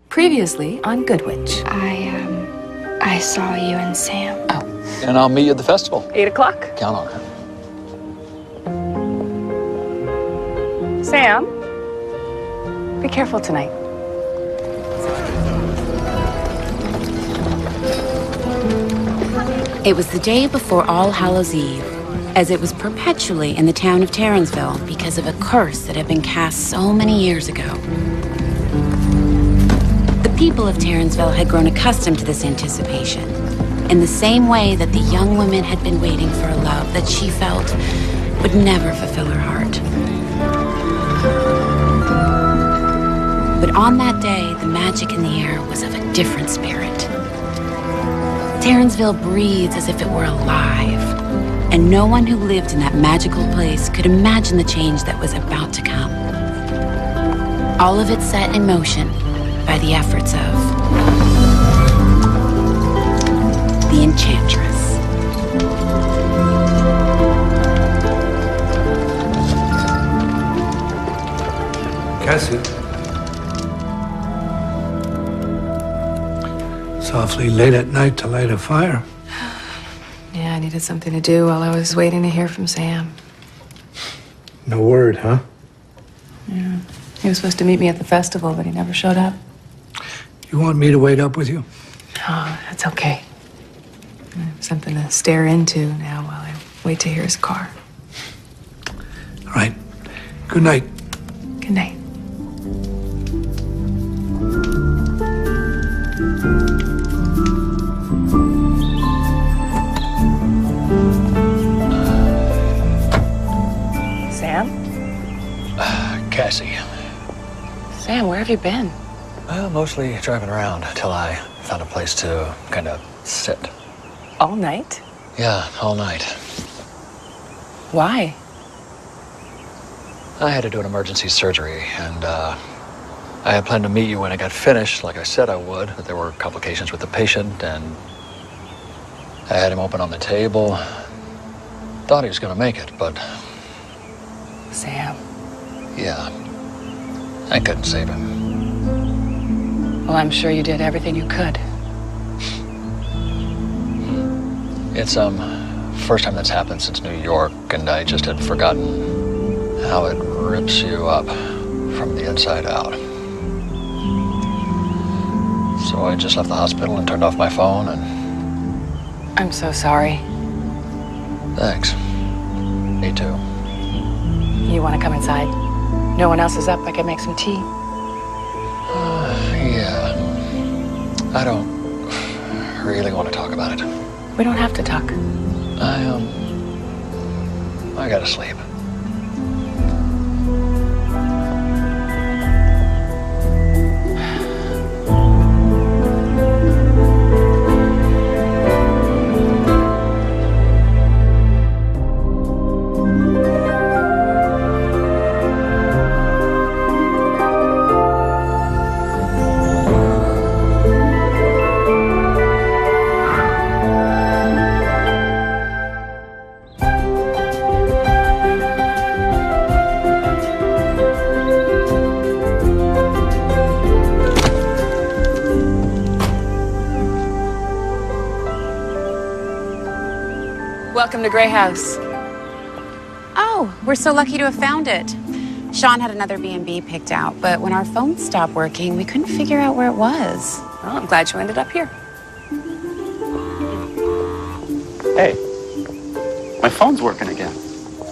Previously on Good Witch. I saw you and Sam. Oh. And I'll meet you at the festival. 8 o'clock. Count on it. Sam, be careful tonight. It was the day before All Hallows Eve, as it was perpetually in the town of Tarransville because of a curse that had been cast so many years ago. The people of Tarransville had grown accustomed to this anticipation, in the same way that the young woman had been waiting for a love that she felt would never fulfill her heart. But on that day, the magic in the air was of a different spirit. Tarransville breathes as if it were alive, and no one who lived in that magical place could imagine the change that was about to come. All of it set in motion by the efforts of the Enchantress. Cassie. It's awfully late at night to light a fire. Yeah, I needed something to do while I was waiting to hear from Sam. No word, huh? Yeah. He was supposed to meet me at the festival, but he never showed up. You want me to wait up with you? Oh, that's okay. I have something to stare into now while I wait to hear his car. All right. Good night. Good night. Sam? Cassie. Sam, where have you been? Well, mostly driving around until I found a place to kind of sit. All night? Yeah, all night. Why? I had to do an emergency surgery, and I had planned to meet you when I got finished, like I said I would, but there were complications with the patient, and I had him open on the table. Thought he was going to make it, but Sam. yeah, I couldn't save him. Well, I'm sure you did everything you could. It's first time that's happened since New York, and I just had forgotten how it rips you up from the inside out. So I just left the hospital and turned off my phone, and I'm so sorry. thanks. Me too. You want to come inside? No one else is up. I could make some tea. Yeah. I don't really want to talk about it. We don't have to talk. I gotta sleep. Welcome to Grey House. Oh, we're so lucky to have found it. Sean had another B&B picked out, but when our phones stopped working, we couldn't figure out where it was. Well, I'm glad you ended up here. Hey, my phone's working again.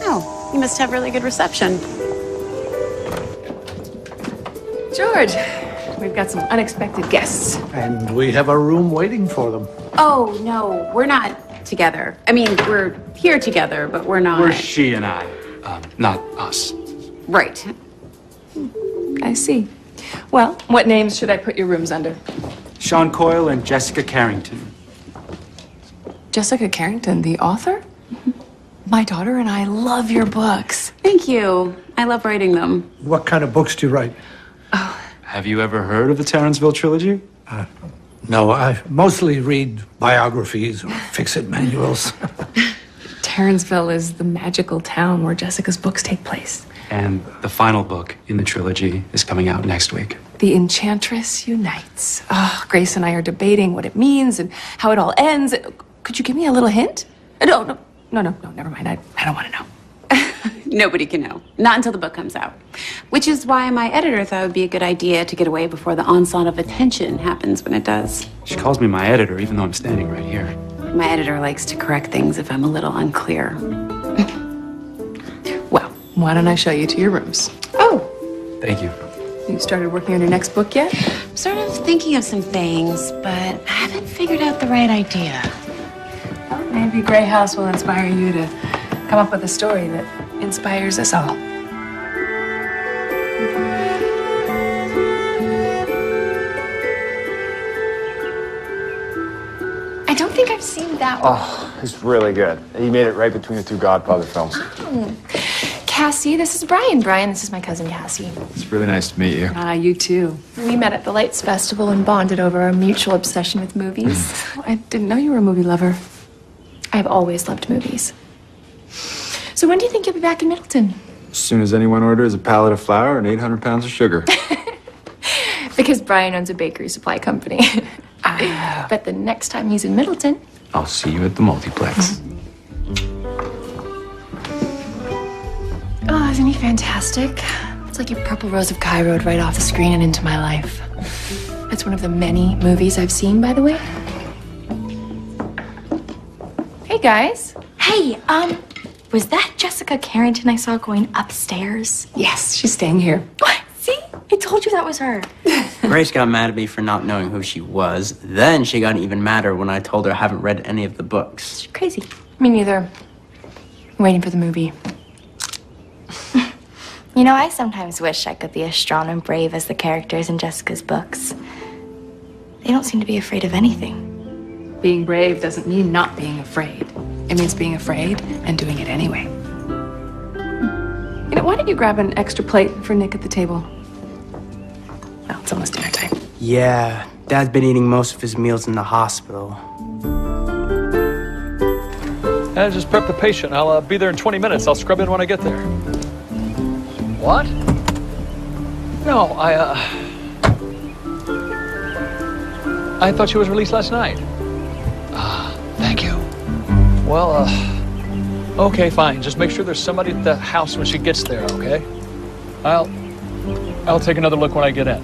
Oh, you must have really good reception. George, we've got some unexpected guests. And we have a room waiting for them. Oh, no, we're not together. I mean, we're here together, but we're not. We're she and I, not us. Right. I see. Well, what names should I put your rooms under? Sean Coyle and Jessica Carrington. Jessica Carrington, the author? My daughter and I love your books. Thank you. I love writing them. What kind of books do you write? Have you ever heard of the Tarransville trilogy? No, I mostly read biographies or fix-it manuals. Tarransville is the magical town where Jessica's books take place. And the final book in the trilogy is coming out next week. The Enchantress Unites. Oh, Grace and I are debating what it means and how it all ends. Could you give me a little hint? No, never mind. I don't want to know. Nobody can know. Not until the book comes out. Which is why my editor thought it would be a good idea to get away before the onslaught of attention happens when it does. She calls me my editor, even though I'm standing right here. My editor likes to correct things if I'm a little unclear. Well, why don't I show you to your rooms? Oh, Thank you. You started working on your next book yet? I'm sort of thinking of some things, but I haven't figured out the right idea. Well, maybe Grey House will inspire you to come up with a story that inspires us all. I don't think I've seen that one. Oh, it's really good. He made it right between the two Godfather films. Cassie, this is Brian. Brian, this is my cousin Cassie. It's really nice to meet you. Ah, you too. We met at the Lights Festival and bonded over our mutual obsession with movies. I didn't know you were a movie lover. I've always loved movies. So when do you think you'll be back in Middleton? As soon as anyone orders a pallet of flour and 800 pounds of sugar. Because Brian owns a bakery supply company. But the next time he's in Middleton, I'll see you at the multiplex. oh, isn't he fantastic? It's like your Purple Rose of Cairo right off the screen and into my life. It's one of the many movies I've seen, by the way. Hey, guys. Hey, was that Jessica Carrington I saw going upstairs? Yes, she's staying here. What? See? I told you that was her. Grace got mad at me for not knowing who she was. Then she got even madder when I told her I haven't read any of the books. She's crazy. Me neither. I'm waiting for the movie. You know, I sometimes wish I could be as strong and brave as the characters in Jessica's books. They don't seem to be afraid of anything. Being brave doesn't mean not being afraid. It means being afraid and doing it anyway. You know, why don't you grab an extra plate for Nick at the table? Well, it's almost dinner time. Yeah, Dad's been eating most of his meals in the hospital. And just prep the patient. I'll be there in 20 minutes. I'll scrub in when I get there. What? No, I thought she was released last night. Thank you. Well, okay, fine. Just make sure there's somebody at the house when she gets there, okay? I'll take another look when I get in.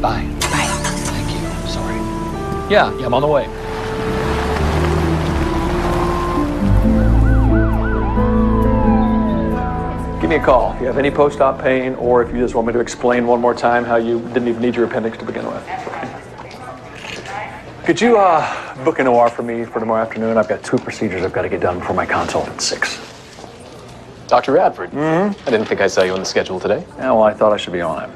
Bye. Bye. Thank you. Sorry. Yeah, I'm on the way. Give me a call if you have any post-op pain or if you just want me to explain one more time how you didn't even need your appendix to begin with. Could you book an OR for me for tomorrow afternoon? I've got 2 procedures I've got to get done before my consult at 6. Dr. Radford, I didn't think I saw you on the schedule today. Yeah, well, I thought I should be on it.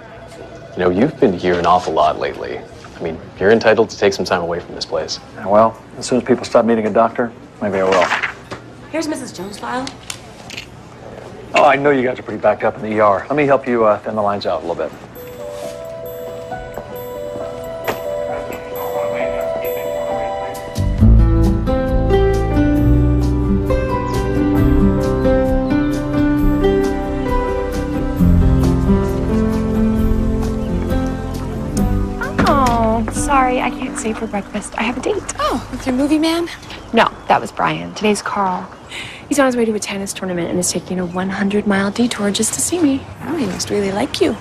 You know, you've been here an awful lot lately. I mean, you're entitled to take some time away from this place. Yeah, well, as soon as people stop meeting a doctor, maybe I will. Here's Mrs. Jones' file. Oh, I know you guys are pretty backed up in the ER. Let me help you thin the lines out a little bit. Oh, sorry, I can't stay for breakfast. I have a date. Oh, with your movie man? No, that was Brian. Today's Carl. He's on his way to a tennis tournament and is taking a 100-mile detour just to see me. Oh, he must really like you.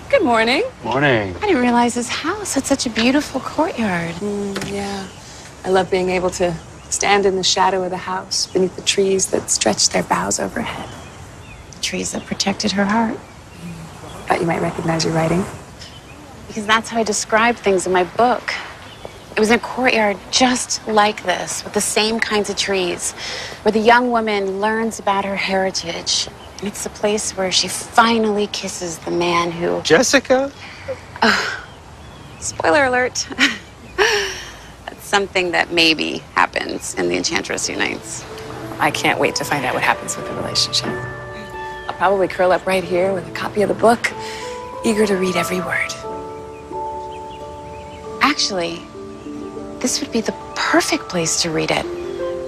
Good morning. Morning. I didn't realize this house had such a beautiful courtyard. Yeah. I love being able to stand in the shadow of the house beneath the trees that stretch their boughs overhead. Trees that protected her heart. Thought you might recognize your writing. Because that's how I describe things in my book. It was in a courtyard just like this, with the same kinds of trees, where the young woman learns about her heritage. And it's the place where she finally kisses the man who... Jessica? Spoiler alert. That's something that maybe happens in The Enchantress Unites. I can't wait to find out what happens with the relationship. I'll probably curl up right here with a copy of the book, eager to read every word. Actually, this would be the perfect place to read it.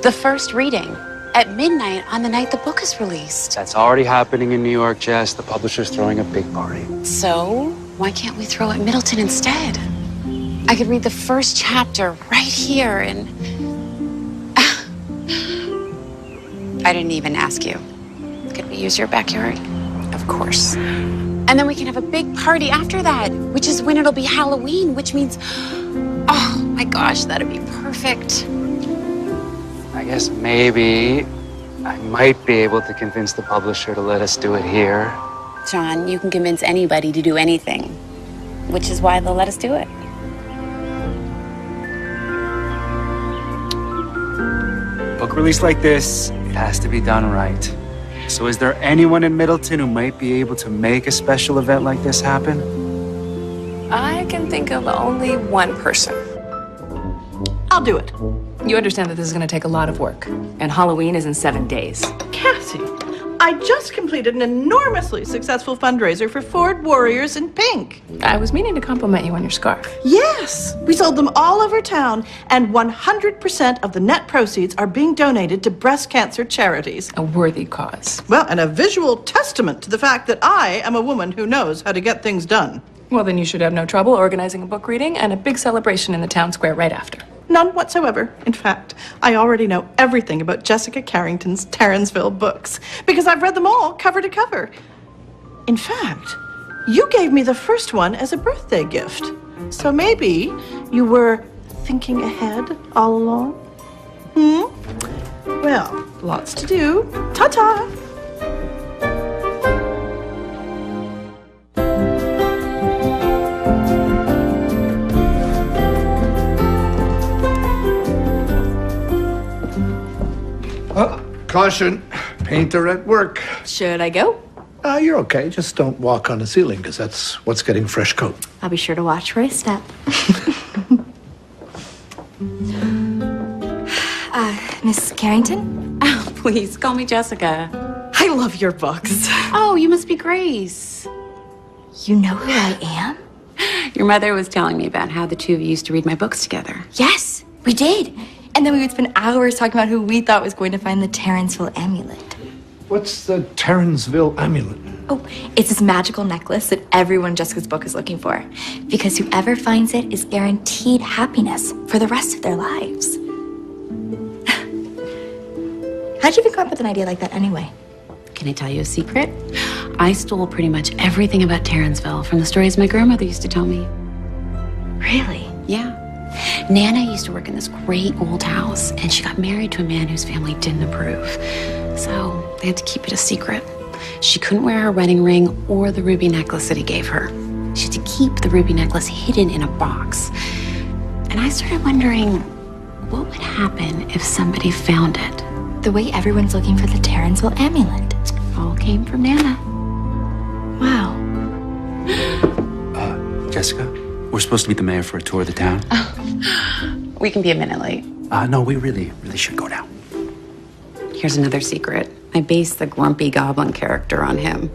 The first reading. at midnight on the night the book is released. That's already happening in New York, Jess. The publisher's throwing a big party. So, why can't we throw it at Middleton instead? I could read the first chapter right here and... I didn't even ask you. Could we use your backyard? Of course. And then we can have a big party after that, which is when it'll be Halloween, which means... Oh, my gosh, that'd be perfect. I guess maybe I might be able to convince the publisher to let us do it here. John, you can convince anybody to do anything, which is why they'll let us do it. Book release like this, it has to be done right. So is there anyone in Middleton who might be able to make a special event like this happen? I can think of only one person. I'll do it. You understand that this is going to take a lot of work, and Halloween is in 7 days. Cassie, I just completed an enormously successful fundraiser for Ford Warriors in Pink. I was meaning to compliment you on your scarf. Yes, we sold them all over town, and 100% of the net proceeds are being donated to breast cancer charities. A worthy cause. Well, and a visual testament to the fact that I am a woman who knows how to get things done. Well, then you should have no trouble organizing a book reading and a big celebration in the town square right after. None whatsoever. In fact, I already know everything about Jessica Carrington's Terranceville books because I've read them all cover to cover. In fact, you gave me the first one as a birthday gift. So maybe you were thinking ahead all along? Well, lots to do. Ta-ta! Caution, painter at work. Should I go? You're okay. Just don't walk on the ceiling, because that's what's getting fresh coat. I'll be sure to watch where I step. Miss Carrington? Oh, please, call me Jessica. I love your books. Oh, you must be Grace. You know who I am? Your mother was telling me about how the two of you used to read my books together. Yes, we did. And then we would spend hours talking about who we thought was going to find the Terranceville amulet. What's the Terranceville amulet? Oh, it's this magical necklace that everyone in Jessica's book is looking for. Because whoever finds it is guaranteed happiness for the rest of their lives. How'd you even come up with an idea like that anyway? Can I tell you a secret? I stole pretty much everything about Terranceville from the stories my grandmother used to tell me. Really? Yeah. Nana used to work in this great old house, and she got married to a man whose family didn't approve. So they had to keep it a secret. She couldn't wear her wedding ring or the ruby necklace that he gave her. She had to keep the ruby necklace hidden in a box. And I started wondering, what would happen if somebody found it? The way everyone's looking for the Terranceville amulet. All came from Nana. Wow. Jessica, we're supposed to meet the mayor for a tour of the town. We can be a minute late. No, we really should go now. Here's another secret. I based the grumpy goblin character on him.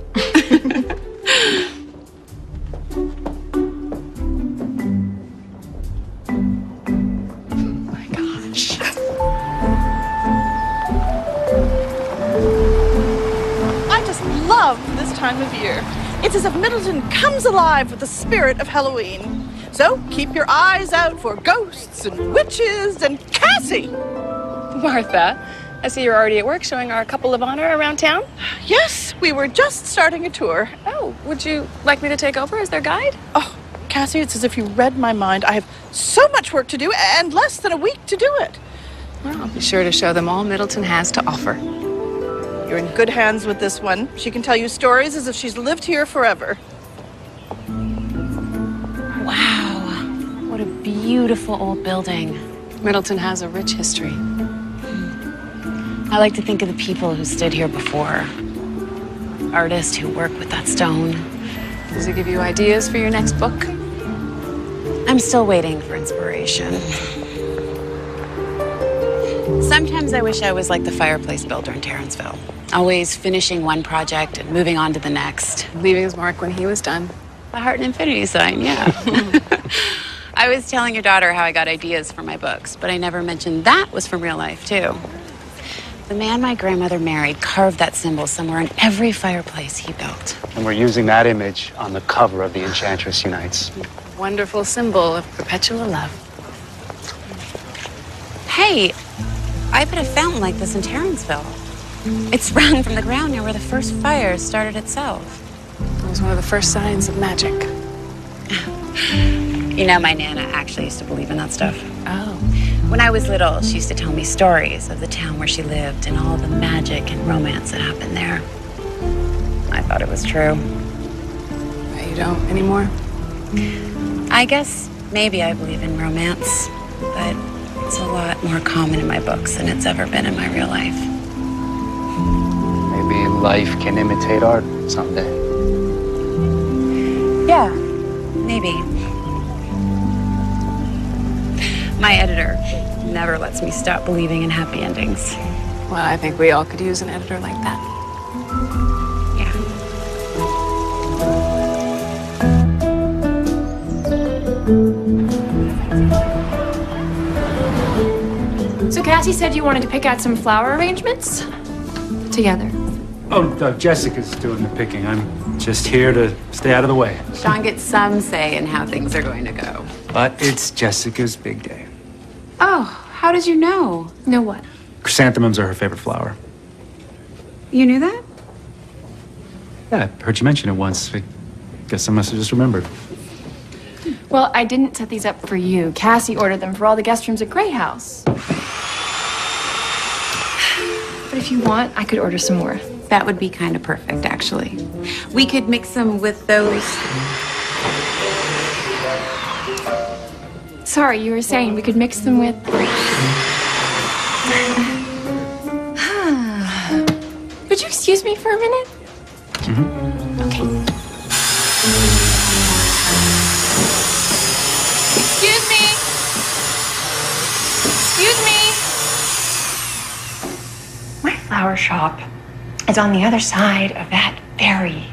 My gosh. I just love this time of year. It's as if Middleton comes alive with the spirit of Halloween. So keep your eyes out for ghosts and witches and Cassie. Martha, I see you're already at work showing our couple of honor around town. Yes, we were just starting a tour. Oh, would you like me to take over as their guide? Oh, Cassie, it's as if you read my mind. I have so much work to do and less than a week to do it. Well, I'll be sure to show them all Middleton has to offer. You're in good hands with this one. She can tell you stories as if she's lived here forever. Wow, what a beautiful old building. Middleton has a rich history. I like to think of the people who stood here before. Artists who work with that stone. Does it give you ideas for your next book? I'm still waiting for inspiration. Sometimes I wish I was like the fireplace builder in Terranceville. Always finishing one project and moving on to the next. Leaving his mark when he was done. The heart and infinity sign, yeah. I was telling your daughter how I got ideas for my books, but I never mentioned that was from real life, too. The man my grandmother married carved that symbol somewhere in every fireplace he built. And we're using that image on the cover of The Enchantress Unites. Wonderful symbol of perpetual love. Hey, I bet a fountain like this in Terranceville. It's sprung from the ground near where the first fire started itself. It was one of the first signs of magic. You know, my Nana actually used to believe in that stuff. Oh. When I was little, she used to tell me stories of the town where she lived and all the magic and romance that happened there. I thought it was true. You don't anymore? I guess maybe I believe in romance, but it's a lot more common in my books than it's ever been in my real life. Maybe life can imitate art someday. Yeah, maybe. My editor never lets me stop believing in happy endings. Well, I think we all could use an editor like that. Yeah. So Cassie said you wanted to pick out some flower arrangements together. Oh, Jessica's doing the picking. I'm just here to stay out of the way. Sean gets some say in how things are going to go. But it's Jessica's big day. Oh, how did you know? Know what? Chrysanthemums are her favorite flower. You knew that? Yeah, I heard you mention it once. I guess I must have just remembered. Well, I didn't set these up for you. Cassie ordered them for all the guest rooms at Grey House. But if you want, I could order some more. That would be kind of perfect, actually. We could mix them with those. Sorry, you were saying we could mix them with... Would you excuse me for a minute? Mm-hmm. Okay. Excuse me! Excuse me! My flower shop is on the other side of that very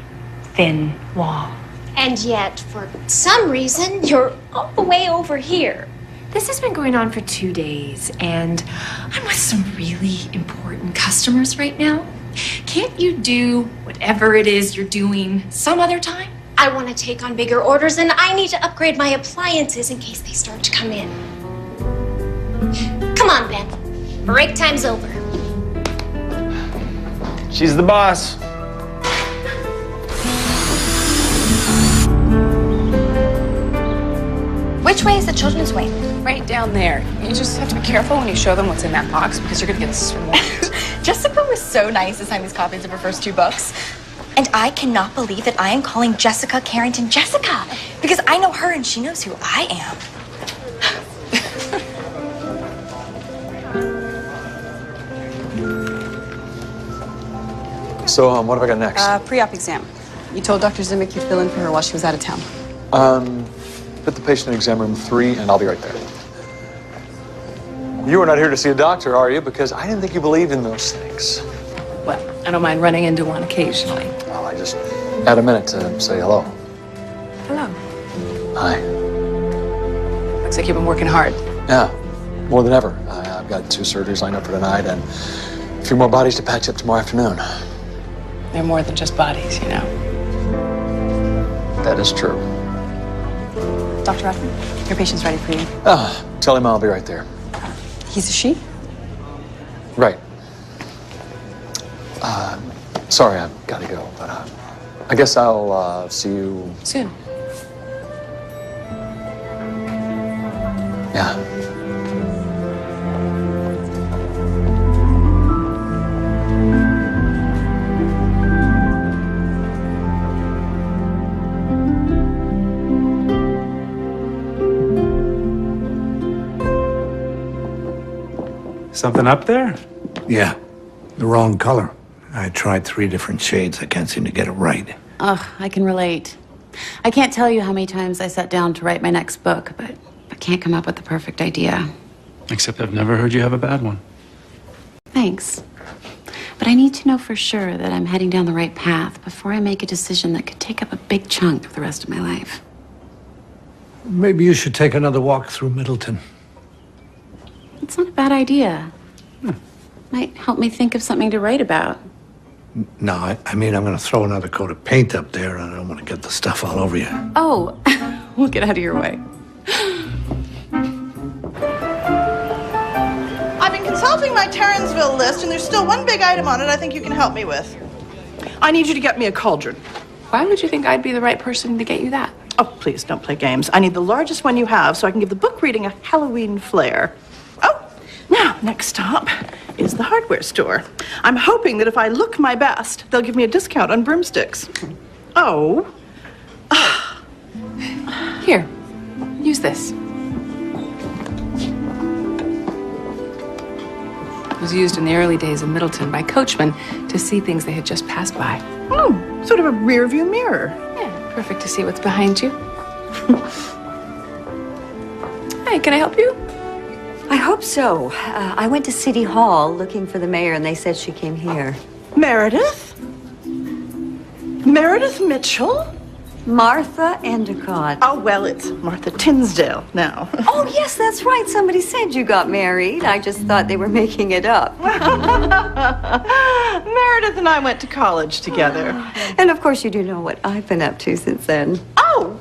thin wall. And yet, for some reason, you're all the way over here. This has been going on for 2 days, and I'm with some really important customers right now. Can't you do whatever it is you're doing some other time? I want to take on bigger orders, and I need to upgrade my appliances in case they start to come in. Come on, Ben. Break time's over. She's the boss. Which way is the children's wing? Right down there. You just have to be careful when you show them what's in that box because you're gonna get swarmed. Jessica was so nice to sign these copies of her first 2 books. And I cannot believe that I am calling Jessica Carrington Jessica because I know her and she knows who I am. So, what have I got next? Pre-op exam. You told Dr. Zimick you'd fill in for her while she was out of town. Put the patient in exam room 3, and I'll be right there. You are not here to see a doctor, are you? Because I didn't think you believed in those things. Well, I don't mind running into one occasionally. Well, I just had a minute to say hello. Hello. Hi. Looks like you've been working hard. Yeah, more than ever. I've got 2 surgeries lined up for tonight and a few more bodies to patch up tomorrow afternoon. They're more than just bodies, you know. That is true. Dr. Rothman, your patient's ready for you. Tell him I'll be right there. He's a she? Right. Sorry, I've got to go, but I guess I'll see you soon. Yeah. Something up there? Yeah, the wrong color. I tried 3 different shades. I can't seem to get it right. Ugh, I can relate. I can't tell you how many times I sat down to write my next book, but I can't come up with the perfect idea. Except I've never heard you have a bad one. Thanks. But I need to know for sure that I'm heading down the right path before I make a decision that could take up a big chunk of the rest of my life. Maybe you should take another walk through Middleton. It's not a bad idea. Might help me think of something to write about. No, I mean, I'm going to throw another coat of paint up there, and I don't want to get the stuff all over you. Oh, we'll get out of your way. I've been consulting my Terranceville list, and there's still one big item on it I think you can help me with. I need you to get me a cauldron. Why would you think I'd be the right person to get you that? Oh, please, don't play games. I need the largest one you have so I can give the book reading a Halloween flair. Oh, now, next stop is the hardware store. I'm hoping that if I look my best, they'll give me a discount on broomsticks. Oh. Here, use this. It was used in the early days of Middleton by coachmen to see things they had just passed by. Oh, sort of a rear view mirror. Yeah, perfect to see what's behind you. Hey, can I help you? I hope so. I went to City Hall looking for the mayor, and they said she came here. Meredith? Meredith Mitchell? Martha Endicott. Oh, well, it's Martha Tinsdale now. Oh, yes, that's right. Somebody said you got married. I just thought they were making it up. Meredith and I went to college together. And of course, you do know what I've been up to since then. Oh,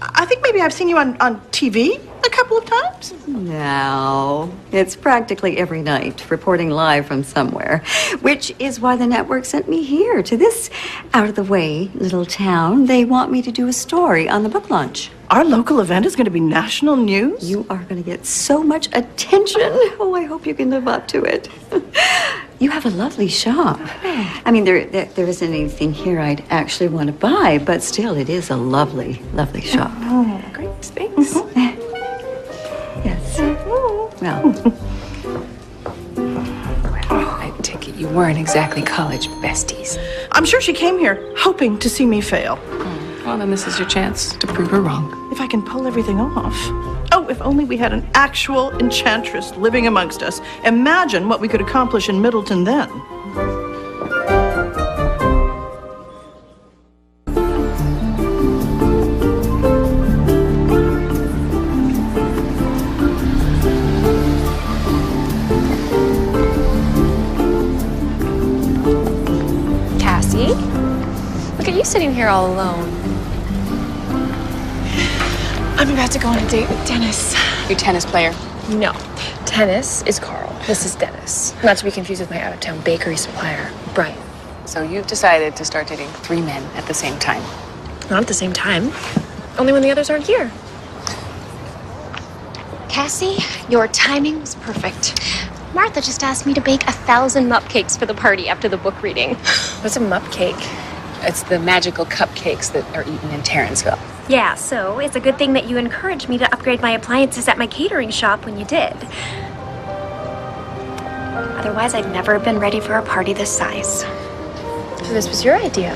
I think maybe I've seen you on TV a couple of times. No, it's practically every night, reporting live from somewhere, which is why the network sent me here to this out-of-the-way little town. They want me to do a story on the book launch. Our local event is going to be national news? You are going to get so much attention. Oh, I hope you can live up to it. You have a lovely shop. I mean, there isn't anything here I'd actually want to buy, but still, it is a lovely, lovely shop. Oh, great. Thanks. Yes. Well. I take it you weren't exactly college besties. I'm sure she came here hoping to see me fail. Well, then this is your chance to prove her wrong. If I can pull everything off. Oh, if only we had an actual enchantress living amongst us. Imagine what we could accomplish in Middleton then. Cassie? Look at you sitting here all alone. I'm about to go on a date with Dennis. Your tennis player? No. Tennis is Carl. This is Dennis. Not to be confused with my out-of-town bakery supplier, Brian. So you've decided to start dating 3 men at the same time? Not at the same time. Only when the others aren't here. Cassie, your timing was perfect. Martha just asked me to bake 1,000 mup cakes for the party after the book reading. What's a mup cake? It's the magical cupcakes that are eaten in Terranceville. Yeah, so it's a good thing that you encouraged me to upgrade my appliances at my catering shop when you did. Otherwise, I'd never have been ready for a party this size. So this was your idea?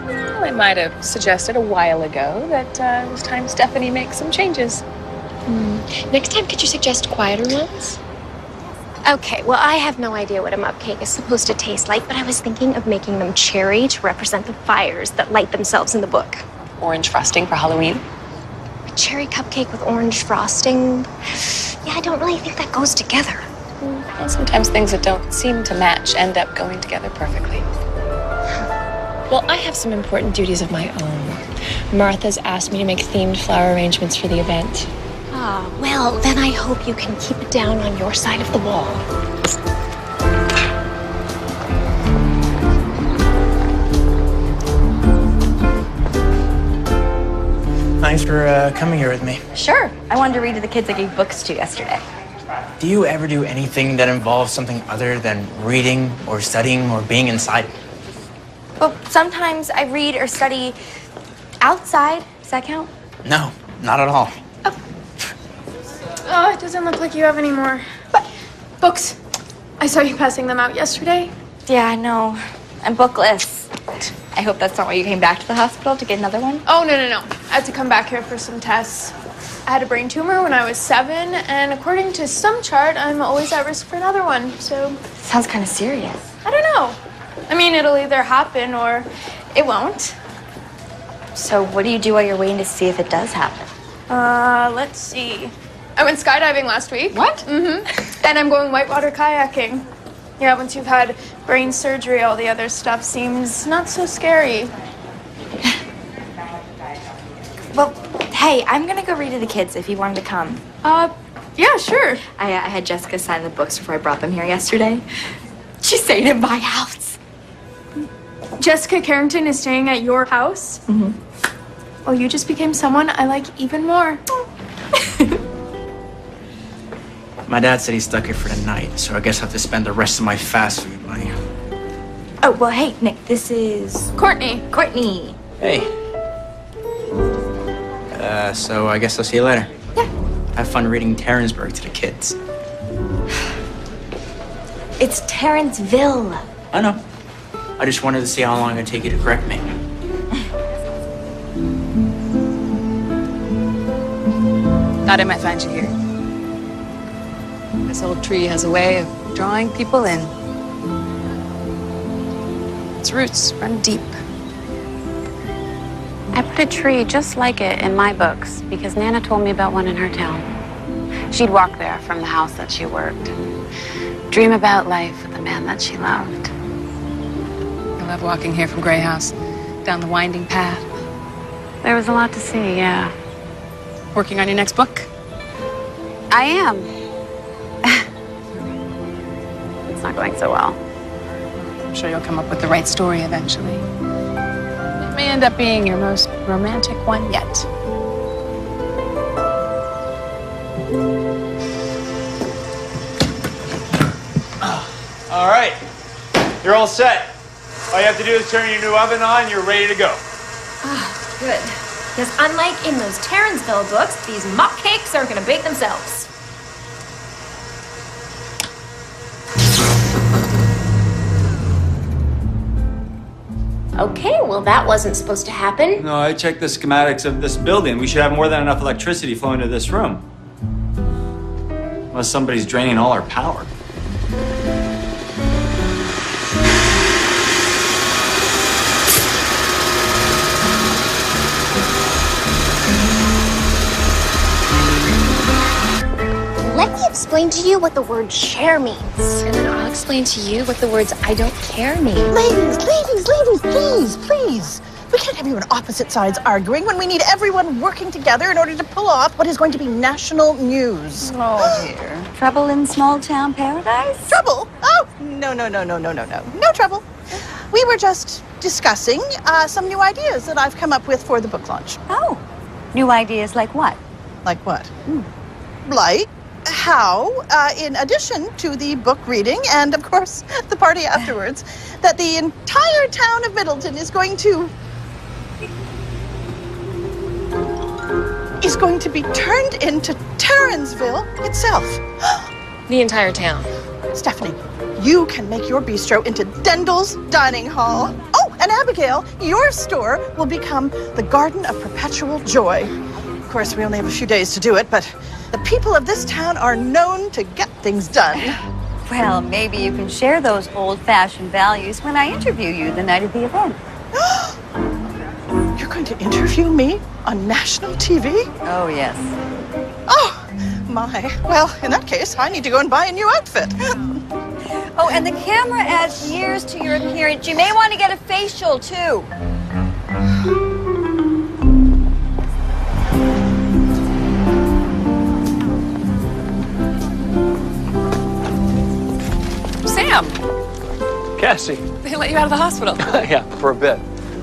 Well, I might have suggested a while ago that it was time Stephanie makes some changes. Next time, could you suggest quieter ones? Okay, well, I have no idea what a mup cake is supposed to taste like, but I was thinking of making them cherry to represent the fires that light themselves in the book. Orange frosting for Halloween? A cherry cupcake with orange frosting? Yeah, I don't really think that goes together. Well, sometimes things that don't seem to match end up going together perfectly. Well, I have some important duties of my own. Martha's asked me to make themed flower arrangements for the event. Ah, well, then I hope you can keep it down on your side of the wall. Thanks for coming here with me. Sure. I wanted to read to the kids I gave books to yesterday. Do you ever do anything that involves something other than reading or studying or being inside? Well, sometimes I read or study outside. Does that count? No, not at all. Oh, it doesn't look like you have any more. But books. I saw you passing them out yesterday. Yeah, I know. I'm bookless. I hope that's not why you came back to the hospital to get another one. Oh, no. I had to come back here for some tests. I had a brain tumor when I was 7, and according to some chart, I'm always at risk for another one, so... Sounds kind of serious. I don't know. I mean, it'll either happen or it won't. So what do you do while you're waiting to see if it does happen? Let's see. I went skydiving last week. What? Mm-hmm. And I'm going whitewater kayaking. Yeah, once you've had brain surgery, all the other stuff seems not so scary. Well, hey, I'm gonna go read to the kids if you wanted to come. Yeah, sure. I had Jessica sign the books before I brought them here yesterday. She's staying in my house. Jessica Carrington is staying at your house? Mm-hmm. Well, you just became someone I like even more. My dad said he's stuck here for the night, so I guess I have to spend the rest of my fast food money. Oh, well, hey, Nick, this is... Courtney. Courtney. Hey. So I guess I'll see you later. Yeah. Have fun reading Terransburg to the kids. It's Terranceville. I know. I just wanted to see how long it'd take you to correct me. Thought I might find you here. This old tree has a way of drawing people in. Its roots run deep. I put a tree just like it in my books because Nana told me about one in her town. She'd walk there from the house that she worked. Dream about life with the man that she loved. I love walking here from Gray House, down the winding path. There was a lot to see, yeah. Working on your next book? I am. It's not going so well. I'm sure you'll come up with the right story eventually. It may end up being your most romantic one yet. All right, you're all set. All you have to do is turn your new oven on, you're ready to go. Ah, good. Because unlike in those Terranceville books, these mop cakes aren't gonna bake themselves. Okay, well, that wasn't supposed to happen. No, I checked the schematics of this building. We should have more than enough electricity flowing to this room. Unless somebody's draining all our power. Let me explain to you what the word share means. And then I'll explain to you what the words I don't care mean. Ladies, please, please. We can't have you on opposite sides arguing when we need everyone working together in order to pull off what is going to be national news. Oh, dear. Trouble in small town paradise? Trouble? Oh, no. No trouble. We were just discussing some new ideas that I've come up with for the book launch. Oh, new ideas like what? Like what? Like how, in addition to the book reading and, of course, the party afterwards, that the entire town of Middleton is going to be turned into Terranceville itself. The entire town. Stephanie, you can make your bistro into Dendel's dining hall. Oh, and Abigail, your store will become the Garden of Perpetual Joy. Of course, we only have a few days to do it, but the people of this town are known to get things done. Well, maybe you can share those old-fashioned values when I interview you the night of the event. You're going to interview me on national TV? Oh, yes. Oh, my. Well, in that case, I need to go and buy a new outfit. Oh, and the camera adds years to your appearance. You may want to get a facial, too. Sam! Cassie. They let you out of the hospital. Yeah, for a bit.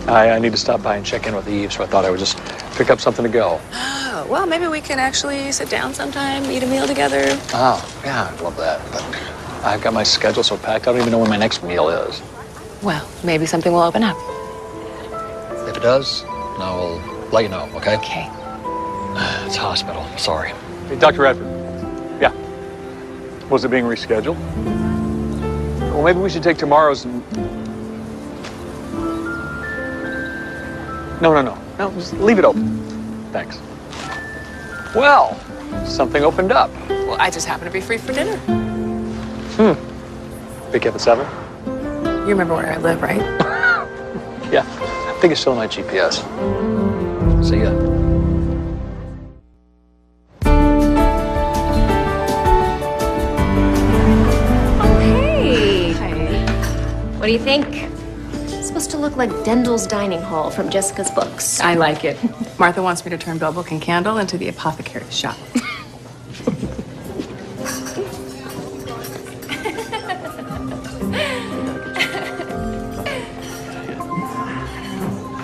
I need to stop by and check in with Eve, so I thought I would just pick up something to go. Oh, well, maybe we can actually sit down sometime, eat a meal together. Oh, yeah, I'd love that. But I've got my schedule so packed, I don't even know when my next meal is. Well, maybe something will open up. If it does, I will let you know, okay? Okay. It's hospital, sorry. Hey, Dr. Radford. Yeah. Was it being rescheduled? Well, maybe we should take tomorrow's... No, just leave it open. Thanks. Well, something opened up. Well, I just happen to be free for dinner. Pick you up at 7? You remember where I live, right? Yeah, I think it's still on my GPS. See ya. Hey, do you think? It's supposed to look like Dendel's dining hall from Jessica's books. I like it. Martha wants me to turn Bell Book and Candle into the apothecary's shop.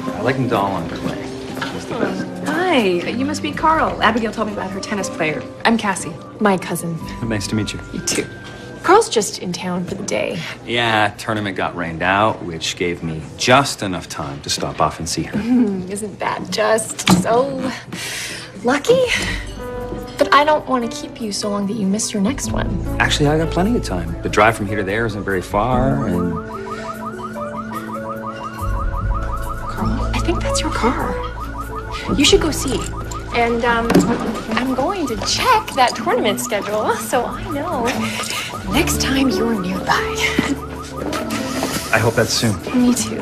I like them all underway. What's the best? Hi, you must be Carl. Abigail told me about her tennis player. I'm Cassie. My cousin. Nice to meet you. You too. Carl's just in town for the day. Yeah, tournament got rained out, which gave me just enough time to stop off and see her. Isn't that just so lucky? But I don't want to keep you so long that you miss your next one. Actually, I got plenty of time. The drive from here to there isn't very far, and Carl, I think that's your car. You should go see. And I'm going to check that tournament schedule so I know next time you're nearby. I hope that's soon. Me too.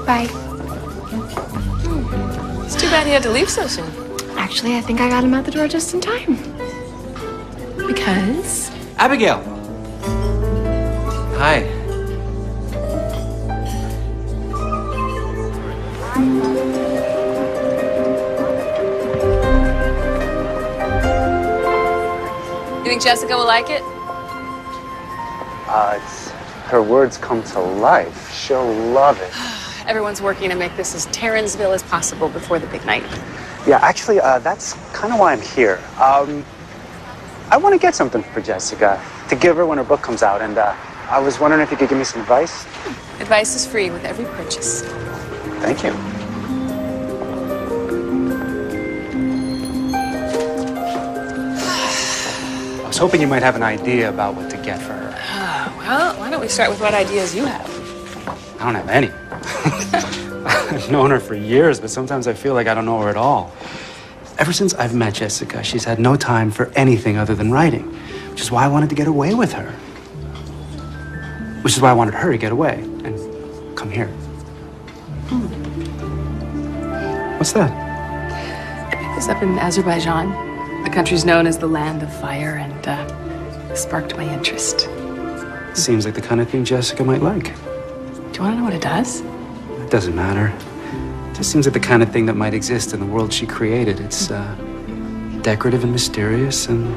Bye. It's too bad he had to leave so soon. Actually, I think I got him out the door just in time. Because? Abigail. Hi. You think Jessica will like it? Her words come to life. She'll love it. Everyone's working to make this as Terranceville as possible before the big night. Yeah, actually, that's kind of why I'm here. I want to get something for Jessica to give her when her book comes out, and I was wondering if you could give me some advice. Advice is free with every purchase. Thank you. I was hoping you might have an idea about what to get for her. Well, why don't we start with what ideas you have? I don't have any. I've known her for years, but sometimes I feel like I don't know her at all. Ever since I've met Jessica, she's had no time for anything other than writing, which is why I wanted to get away with her. Which is why I wanted her to get away and come here. What's that? It's up in Azerbaijan. The country's known as the land of fire, and sparked my interest. Seems like the kind of thing Jessica might like. Do you want to know what it does? It doesn't matter. It just seems like the kind of thing that might exist in the world she created. It's decorative and mysterious and,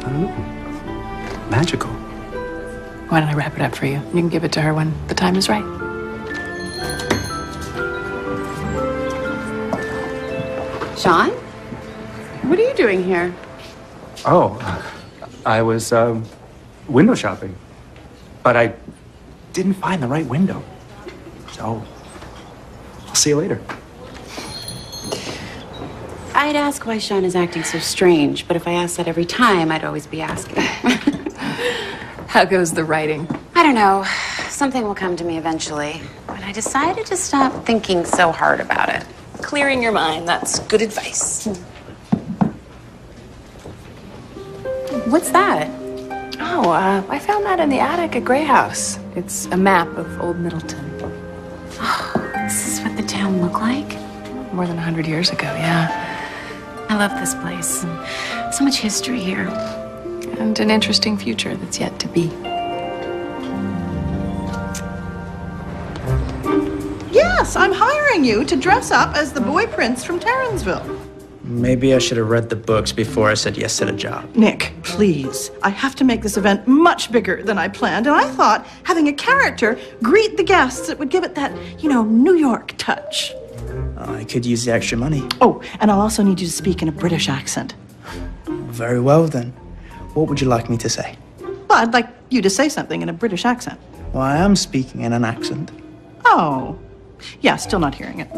I don't know, magical. Why don't I wrap it up for you? You can give it to her when the time is right. Sean? What are you doing here? Oh, I was window shopping, but I didn't find the right window. So, I'll see you later. I'd ask why Sean is acting so strange, but if I asked that every time, I'd always be asking. How goes the writing? I don't know. Something will come to me eventually. But I decided to stop thinking so hard about it. Clearing your mind, that's good advice. What's that? Oh, I found that in the attic at Gray House. It's a map of Old Middleton. Oh, this is what the town looked like? More than 100 years ago, yeah. I love this place. So much history here. And an interesting future that's yet to be. Yes, I'm hiring you to dress up as the boy prince from Terranceville. Maybe I should have read the books before I said yes to the job. Nick, please. I have to make this event much bigger than I planned, and I thought having a character greet the guests, it would give it that, New York touch. I could use the extra money. Oh, and I'll also need you to speak in a British accent. Very well, then. What would you like me to say? Well, I'd like you to say something in a British accent. Well, I am speaking in an accent. Oh. Yeah, still not hearing it.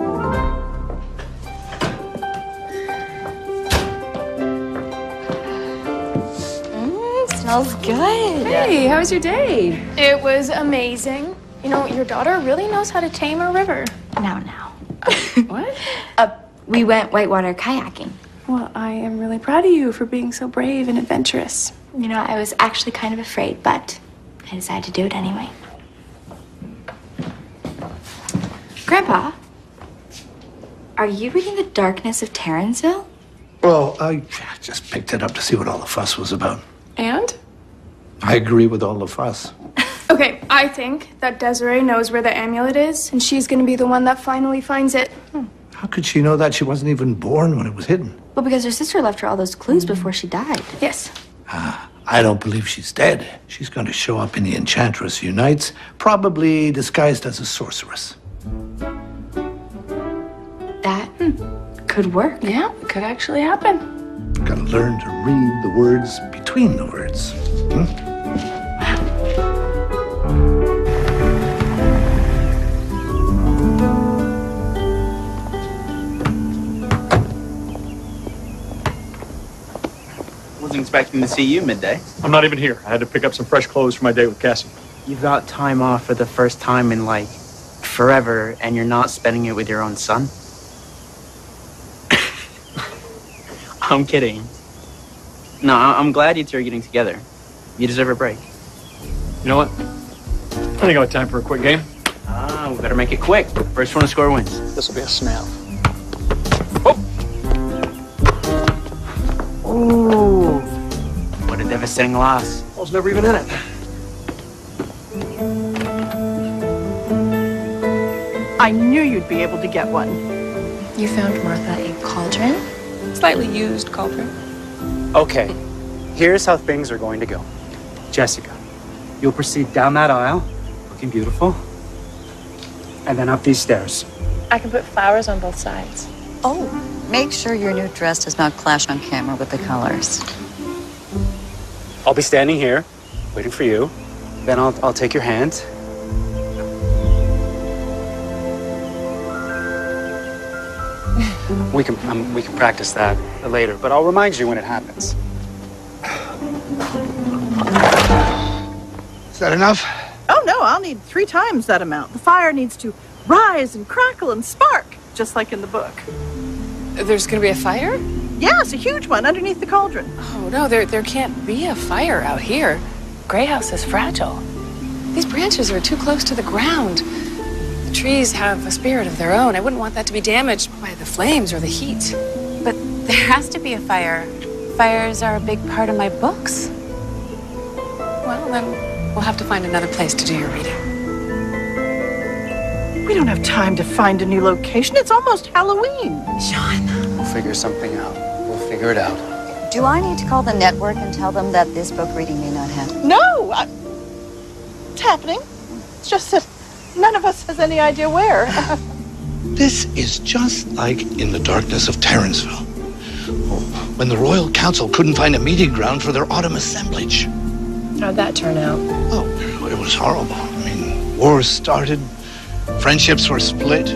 Smells good. Hey, how was your day? It was amazing. Your daughter really knows how to tame a river. Now. What? We went whitewater kayaking. Well, I am really proud of you for being so brave and adventurous. I was actually kind of afraid, but I decided to do it anyway. Grandpa, are you reading The Darkness of Terranceville? Well, I just picked it up to see what all the fuss was about. And? I agree with all of us. Okay, I think that Desiree knows where the amulet is, and she's gonna be the one that finally finds it. How could she know that? She wasn't even born when it was hidden. Well, because her sister left her all those clues before she died. Yes. I don't believe she's dead. She's going to show up in the Enchantress Unites, probably disguised as a sorceress. That could work. Yeah, it could actually happen. Gotta learn to read the words between the words. Wasn't expecting to see you midday. I'm not even here. I had to pick up some fresh clothes for my day with Cassie. You got time off for the first time in like forever, and you're not spending it with your own son? I'm kidding. No, I'm glad you two are getting together. You deserve a break. You know what? I think I have time for a quick game. We better make it quick. First one to score wins. This will be a snap. Ooh. What a devastating loss. I was never even in it. I knew you'd be able to get one. You found Martha a cauldron? Slightly used cauldron. Okay, here's how things are going to go. Jessica, you'll proceed down that aisle, looking beautiful, and then up these stairs. I can put flowers on both sides. Oh, make sure your new dress does not clash on camera with the colors. I'll be standing here, waiting for you. Then I'll take your hand. We can practice that later, but I'll remind you when it happens. Is that enough? Oh, no, I'll need 3 times that amount. The fire needs to rise and crackle and spark, just like in the book. There's gonna be a fire? Yes, a huge one underneath the cauldron. Oh, no, there can't be a fire out here. Grey House is fragile. These branches are too close to the ground. The trees have a spirit of their own. I wouldn't want that to be damaged by the flames or the heat. But there has to be a fire. Fires are a big part of my books. Well, then we'll have to find another place to do your reading. We don't have time to find a new location. It's almost Halloween. Sean. We'll figure something out. We'll figure it out. Do I need to call the network and tell them that this book reading may not happen? No! It's happening. It's just that none of us has any idea where. This is just like in the darkness of Terranceville, when the Royal Council couldn't find a meeting ground for their autumn assemblage. How'd that turn out? Oh, it was horrible. I mean, wars started, friendships were split.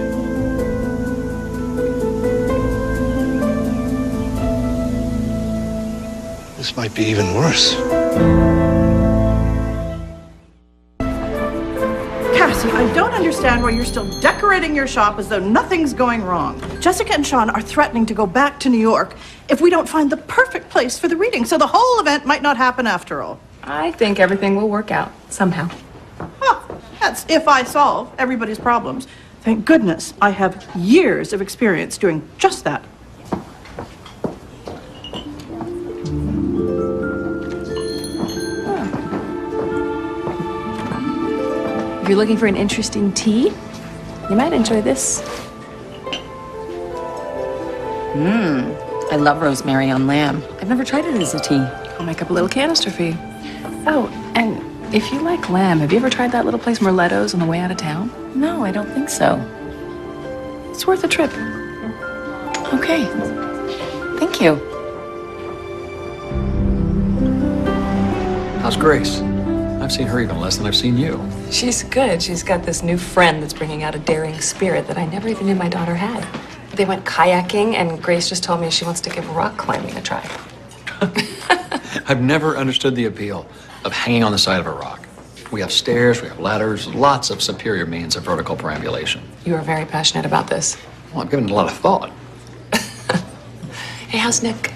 This might be even worse. Cassie, I don't understand why you're still decorating your shop as though nothing's going wrong. Jessica and Sean are threatening to go back to New York if we don't find the perfect place for the reading, so the whole event might not happen after all. I think everything will work out somehow. That's if I solve everybody's problems. Thank goodness I have years of experience doing just that. If you're looking for an interesting tea, you might enjoy this. I love rosemary on lamb. I've never tried it as a tea. I'll make up a little canister for you. Oh, and if you like lamb, have you ever tried that little place Merletto's on the way out of town? No, I don't think so. It's worth a trip. Okay. Thank you. How's Grace? I've seen her even less than I've seen you. She's good. She's got this new friend that's bringing out a daring spirit that I never even knew my daughter had. They went kayaking, and Grace just told me she wants to give rock climbing a try. I've never understood the appeal of hanging on the side of a rock. We have stairs, we have ladders, lots of superior means of vertical perambulation. You are very passionate about this. Well, I've given it a lot of thought. Hey, how's Nick?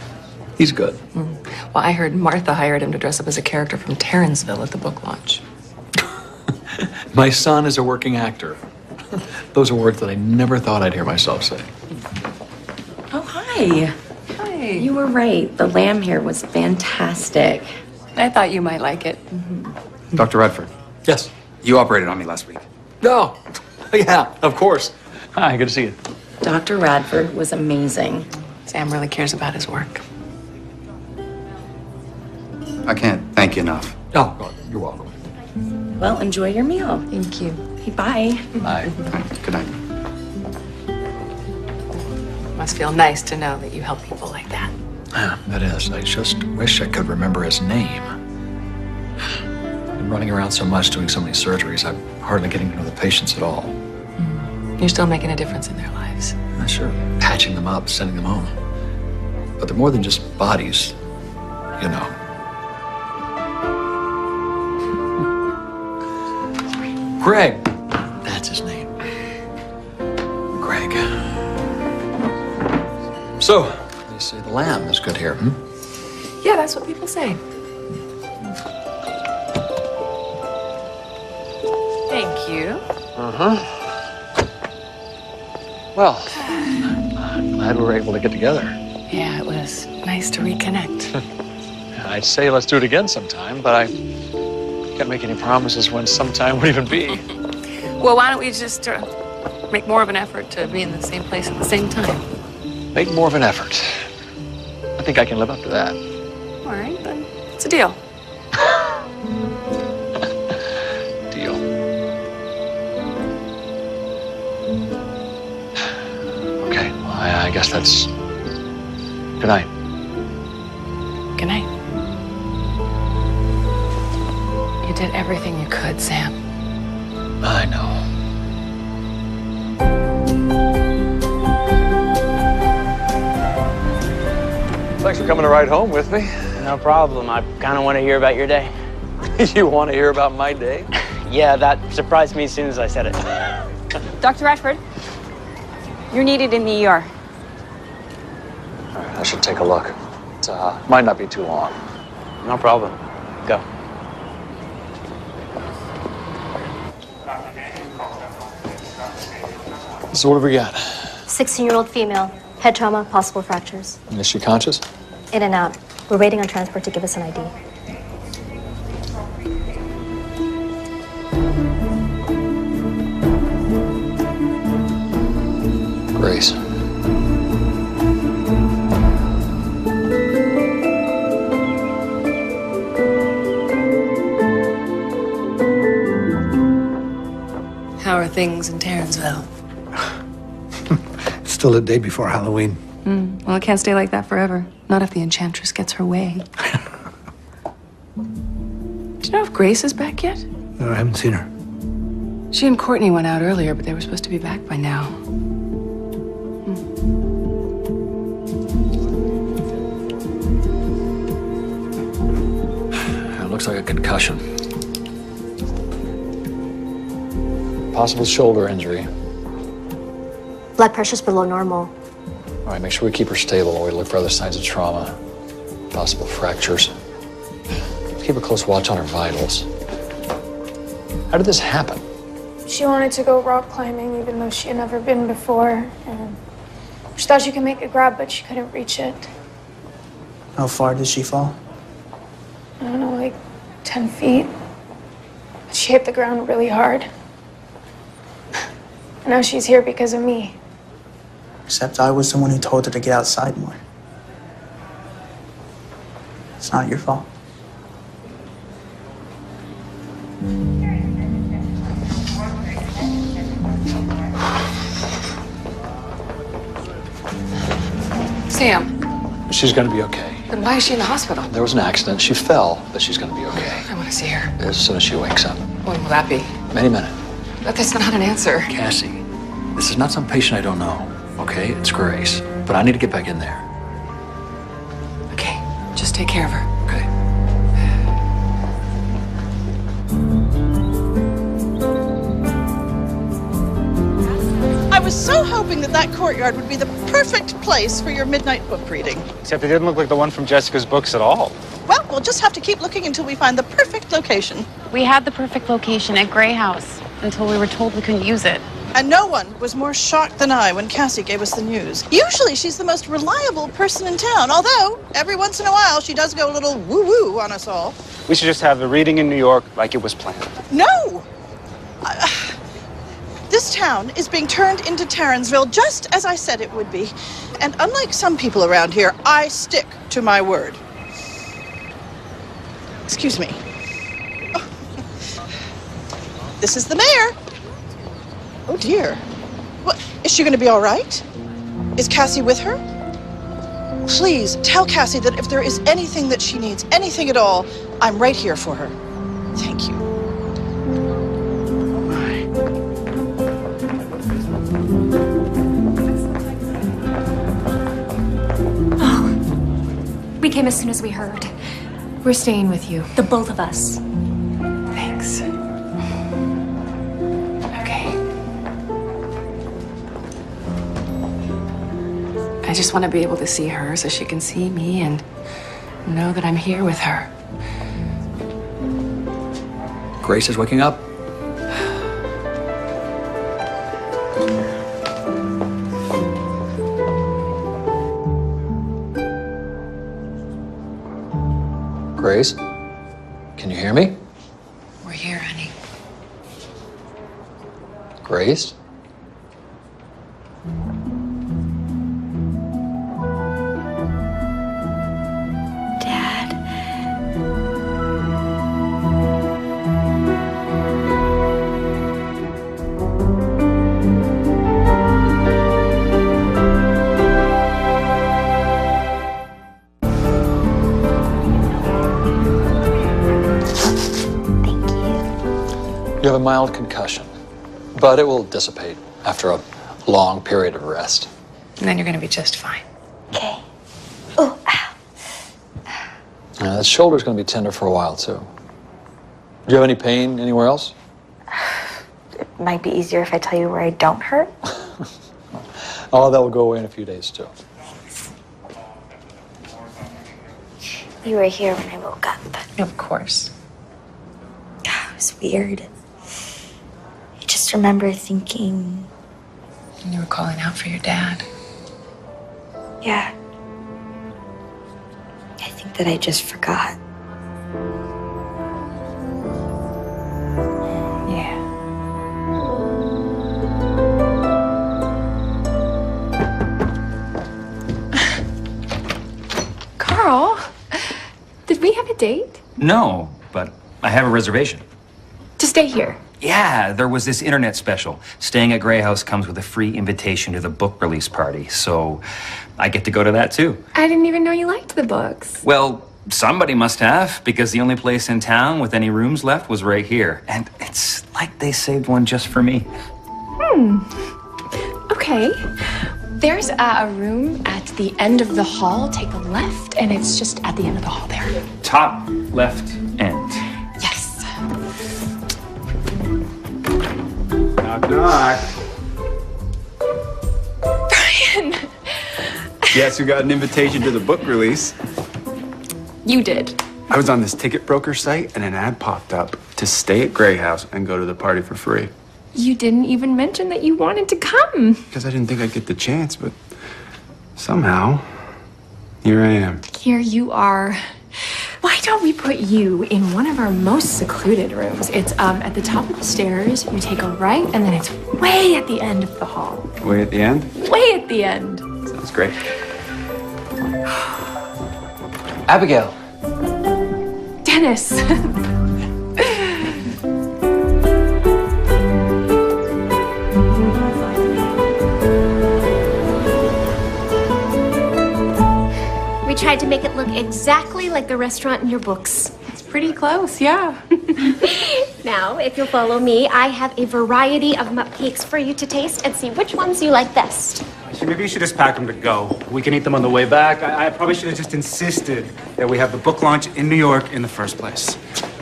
He's good. Well, I heard Martha hired him to dress up as a character from Terranceville at the book launch. My son is a working actor. Those are words that I never thought I'd hear myself say. Oh, hi. Hi. You were right. The lamb here was fantastic. I thought you might like it. Dr. Radford. Yes. You operated on me last week. No. Yeah, of course. Hi, good to see you. Dr. Radford was amazing. Sam really cares about his work. I can't thank you enough. Oh, God, you're welcome. Well, enjoy your meal. Thank you. Hey, bye. Bye. Good night. Must feel nice to know that you help people like that. Yeah, that is. I just wish I could remember his name. Been running around so much, doing so many surgeries, I'm hardly getting to know the patients at all. You're still making a difference in their lives. I'm sure patching them up, sending them home. But they're more than just bodies, you know. Greg. That's his name. Greg. So, they say the lamb is good here, hmm? Yeah, that's what people say. Thank you. Well, I'm glad we were able to get together. Yeah, it was nice to reconnect. I'd say let's do it again sometime, but I can't make any promises when sometime would even be. Well, why don't we just make more of an effort to be in the same place at the same time? Make more of an effort. I think I can live up to that. All right, then it's a deal. Deal. Okay, well, I guess that's... Good night. Good night. You did everything you could, Sam. I know. Thanks for coming to ride home with me. No problem. I kind of want to hear about your day. You want to hear about my day? Yeah, that surprised me as soon as I said it. Dr. Radford, you're needed in the ER. All right, I should take a look. It might not be too long. No problem. Go. So what have we got? 16-year-old female, head trauma, possible fractures. And is she conscious? In and out. We're waiting on transport to give us an ID. Grace. How are things in Tarrensville? Still a day before Halloween. Well, it can't stay like that forever. Not if the Enchantress gets her way. Do you know if Grace is back yet? No, I haven't seen her. She and Courtney went out earlier, but they were supposed to be back by now. It looks like a concussion. Possible shoulder injury. Blood pressure's below normal. All right, make sure we keep her stable while we look for other signs of trauma. Possible fractures. Keep a close watch on her vitals. How did this happen? She wanted to go rock climbing even though she had never been before. And she thought she could make a grab, but she couldn't reach it. How far did she fall? I don't know, like 10 feet. But she hit the ground really hard. And now she's here because of me. Except I was the one who told her to get outside more. It's not your fault. Sam, She's gonna be okay. then why is she in the hospital? There was an accident. She fell, but she's gonna be okay. I want to see her. As soon as she wakes up. When will that be? Any minute. But that's not an answer. Cassie, this is not some patient I don't know, okay? It's Grace. But I need to get back in there. Okay, just take care of her. Okay. I was so hoping that that courtyard would be the perfect place for your midnight book reading. Except it didn't look like the one from Jessica's books at all. Well, we'll just have to keep looking until we find the perfect location. We had the perfect location at Gray House until we were told we couldn't use it. And no one was more shocked than I when Cassie gave us the news. Usually she's the most reliable person in town, although every once in a while she does go a little woo-woo on us all. We should just have the reading in New York like it was planned. No! This town is being turned into Tarransville just as I said it would be. And unlike some people around here, I stick to my word. Excuse me. Oh. This is the mayor. Oh, dear. What, is she going to be all right? Is Cassie with her? Please tell Cassie that if there is anything that she needs, anything at all, I'm right here for her. Thank you. We came as soon as we heard. We're staying with you. The both of us. Thanks. Okay. I just want to be able to see her so she can see me and know that I'm here with her. Grace is waking up. Grace, can you hear me? We're here, honey. Grace? You have a mild concussion, but it will dissipate after a long period of rest. And then you're going to be just fine. Okay. Oh, ow. That shoulder's going to be tender for a while, too. Do you have any pain anywhere else? It might be easier if I tell you where I don't hurt. Oh, that will go away in a few days, too. You were here when I woke up. Of course. It was weird. I just remember thinking... And you were calling out for your dad. Yeah. I think that I just forgot. Yeah. Carl, did we have a date? No, but I have a reservation. To stay here? Yeah, there was this internet special. Staying at Grey House comes with a free invitation to the book release party, so I get to go to that too. I didn't even know you liked the books. Well, somebody must have, because the only place in town with any rooms left was right here. And it's like they saved one just for me. Okay. There's a room at the end of the hall. Take a left, and it's just at the end of the hall there. Top left end. Yes. Knock, knock. Brian! Yes, we got an invitation to the book release. You did. I was on this ticket broker site, and an ad popped up to stay at Grey House and go to the party for free. You didn't even mention that you wanted to come. Because I didn't think I'd get the chance, but somehow, here I am. Here you are. Why don't we put you in one of our most secluded rooms? It's at the top of the stairs. You take a right, and then it's way at the end of the hall. Way at the end? Way at the end. Sounds great. Abigail. Dennis. We tried to make it look exactly like the restaurant in your books. It's pretty close, yeah. Now, if you'll follow me, I have a variety of cupcakes for you to taste and see which ones you like best. Maybe you should just pack them to go. We can eat them on the way back. I probably should have just insisted that we have the book launch in New York in the first place.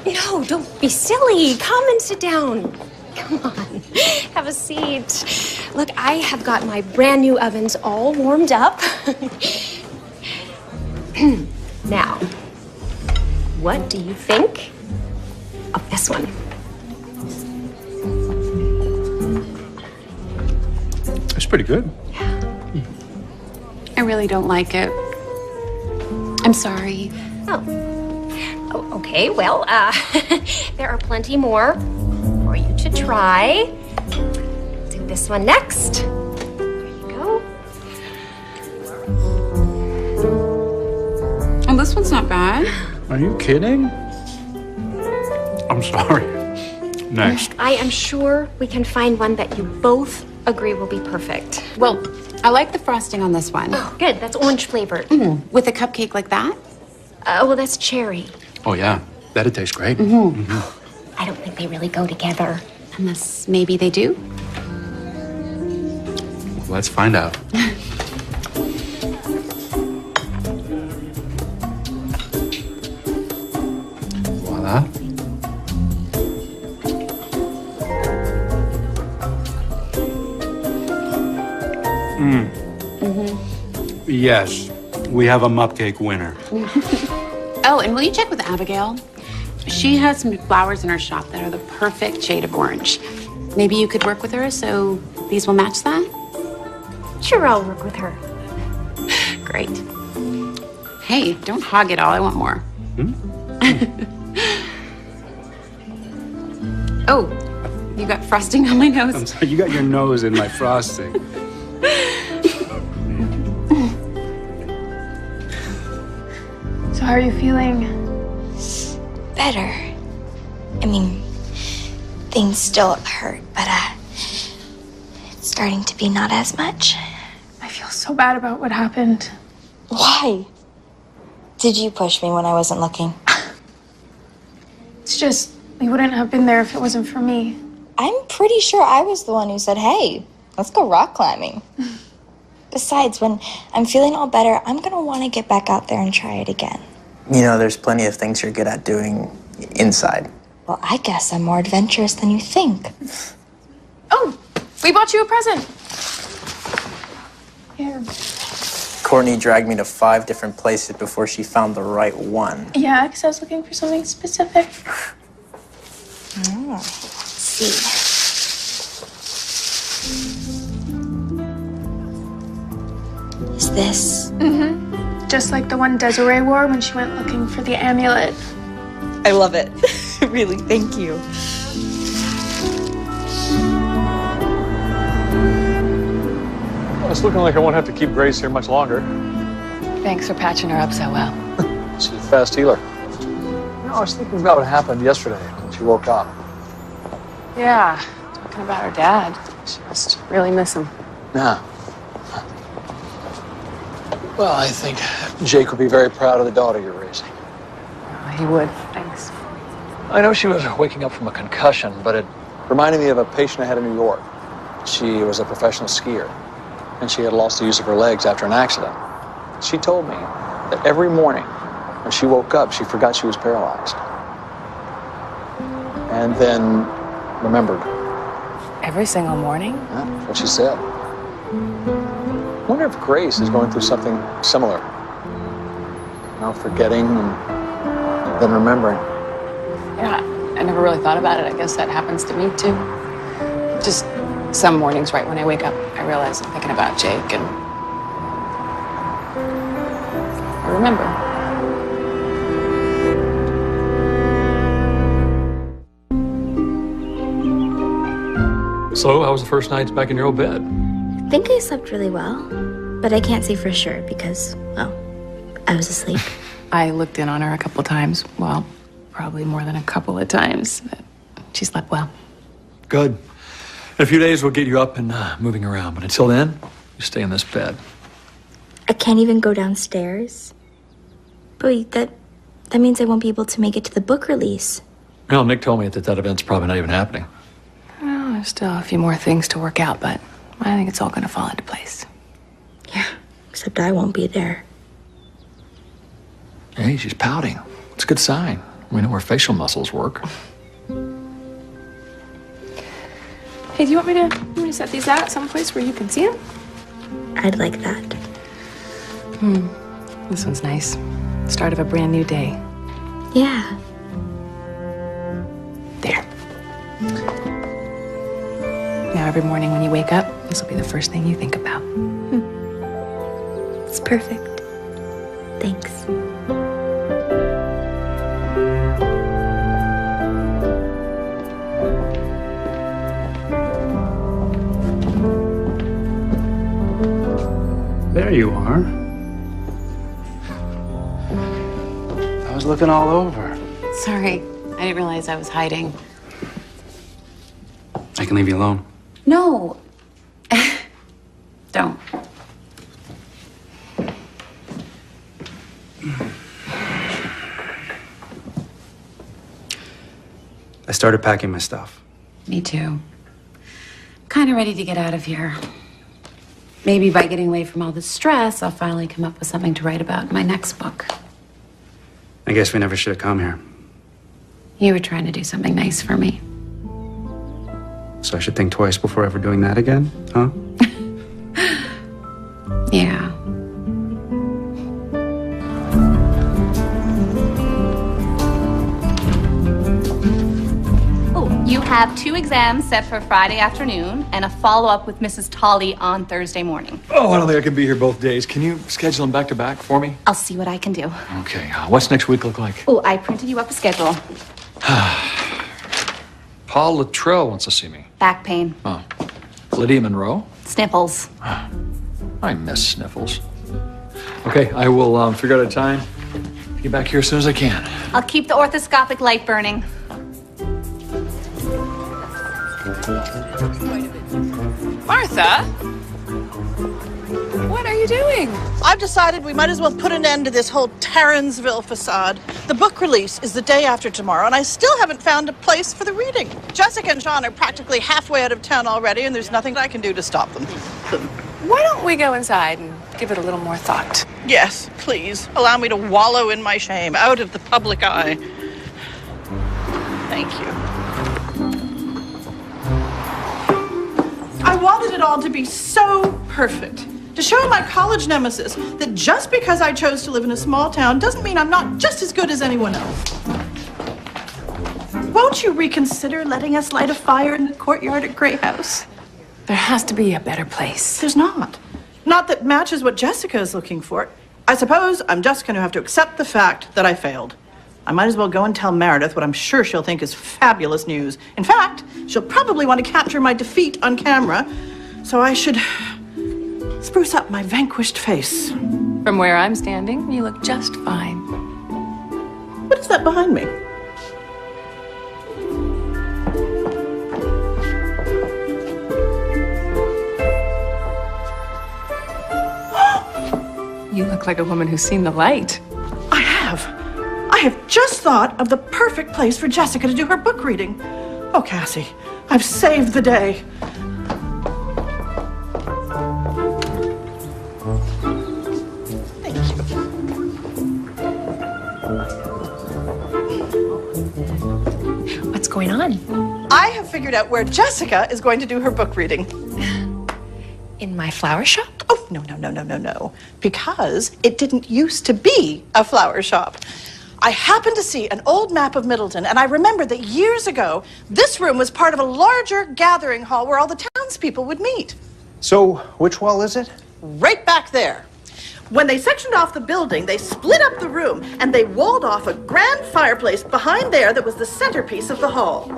No, don't be silly. Come and sit down. Come on, have a seat. Look, I have got my brand new ovens all warmed up. Now, what do you think of this one? It's pretty good. I really don't like it. I'm sorry. Oh, okay. Well, there are plenty more for you to try. Do this one next. There you go. Oh, this one's not bad. Are you kidding? I'm sorry. Next. I am sure we can find one that you both agree will be perfect. Well, I like the frosting on this one. Oh, good. That's orange flavored. With a cupcake like that? Well, that's cherry. Oh, yeah. That'd taste great. I don't think they really go together. Unless maybe they do? Let's find out. Voila. Yes, we have a mupcake winner. Oh, and will you check with Abigail? She has some flowers in her shop that are the perfect shade of orange. Maybe you could work with her so these will match that? Sure, I'll work with her. Great. Hey, don't hog it all. I want more. Oh, you got frosting on my nose. I'm sorry, you got your nose in my frosting. So how are you feeling? Better. I mean, things still hurt, but it's starting to be not as much. I feel so bad about what happened. Why? Did you push me when I wasn't looking? It's just, we wouldn't have been there if it wasn't for me. I'm pretty sure I was the one who said, hey, let's go rock climbing. Besides, when I'm feeling all better, I'm gonna want to get back out there and try it again. You know, there's plenty of things you're good at doing inside. Well, I guess I'm more adventurous than you think. Oh, we bought you a present. Here. Courtney dragged me to 5 different places before she found the right one. Yeah, because I was looking for something specific. Let's see. Is this? Just like the one Desiree wore when she went looking for the amulet. I love it. Really, thank you. Well, it's looking like I won't have to keep Grace here much longer. Thanks for patching her up so well. She's a fast healer. You know, I was thinking about what happened yesterday when she woke up. Yeah, talking about her dad. She must really miss him. Yeah. Well, I think Jake would be very proud of the daughter you're raising. He would, thanks. I know she was waking up from a concussion, but it reminded me of a patient I had in New York. She was a professional skier, and she had lost the use of her legs after an accident. She told me that every morning when she woke up, she forgot she was paralyzed. And then remembered. Every single morning? Yeah, that's what she said. I wonder if Grace is going through something similar. You know, forgetting and then remembering. Yeah, I never really thought about it. I guess that happens to me too. Just some mornings right when I wake up, I realize I'm thinking about Jake and I remember. So, how was the first night back in your old bed? I think I slept really well, but I can't say for sure because, well, I was asleep. I looked in on her a couple times. Well, probably more than a couple of times. But she slept well. Good. In a few days, we'll get you up and moving around. But until then, you stay in this bed. I can't even go downstairs. But that means I won't be able to make it to the book release. Well, Nick told me that event's probably not even happening. Well, there's still a few more things to work out, but I think it's all going to fall into place. Yeah, except I won't be there. Hey, she's pouting. It's a good sign. We know where facial muscles work. Hey, do you want me to set these out someplace where you can see them? I'd like that. This one's nice. Start of a brand new day. Yeah. There. Now every morning when you wake up, This will be the first thing you think about. It's perfect. Thanks. There you are. I was looking all over. Sorry, I didn't realize I was hiding. I can leave you alone. No. Don't. I started packing my stuff. Me too. Kind of ready to get out of here. Maybe by getting away from all the stress, I'll finally come up with something to write about in my next book. I guess we never should have come here. You were trying to do something nice for me. So I should think twice before ever doing that again, huh? Yeah. Oh, you have 2 exams set for Friday afternoon and a follow-up with Mrs. Tolley on Thursday morning. Oh, I don't think I can be here both days. Can you schedule them back to back for me? I'll see what I can do. Okay. What's next week look like? Oh, I printed you up a schedule. Paul Luttrell wants to see me. Back pain. Oh. Lydia Monroe? Sniffles. I miss sniffles. Okay, I will figure out a time to get back here as soon as I can. I'll keep the orthoscopic light burning. Martha? What are you doing? I've decided we might as well put an end to this whole Tarransville facade. The book release is the day after tomorrow, and I still haven't found a place for the reading. Jessica and Sean are practically halfway out of town already, and there's nothing I can do to stop them. Why don't we go inside and give it a little more thought? Yes, please. Allow me to wallow in my shame, out of the public eye. Thank you. I wanted it all to be so perfect. To show my college nemesis that just because I chose to live in a small town doesn't mean I'm not just as good as anyone else. Won't you reconsider letting us light a fire in the courtyard at Grey House? There has to be a better place. There's not. Not that matches what Jessica is looking for. I suppose I'm just going to have to accept the fact that I failed. I might as well go and tell Meredith what I'm sure she'll think is fabulous news. In fact, she'll probably want to capture my defeat on camera, so I should spruce up my vanquished face. From where I'm standing, you look just fine. What is that behind me? You look like a woman who's seen the light. I have just thought of the perfect place for Jessica to do her book reading. Oh, Cassie, I've saved the day. Thank you. What's going on? I have figured out where Jessica is going to do her book reading. In my flower shop? Oh, no. Because it didn't used to be a flower shop. I happened to see an old map of Middleton, and I remembered that years ago, this room was part of a larger gathering hall where all the townspeople would meet. So, which wall is it? Right back there. When they sectioned off the building, they split up the room, and they walled off a grand fireplace behind there that was the centerpiece of the hall.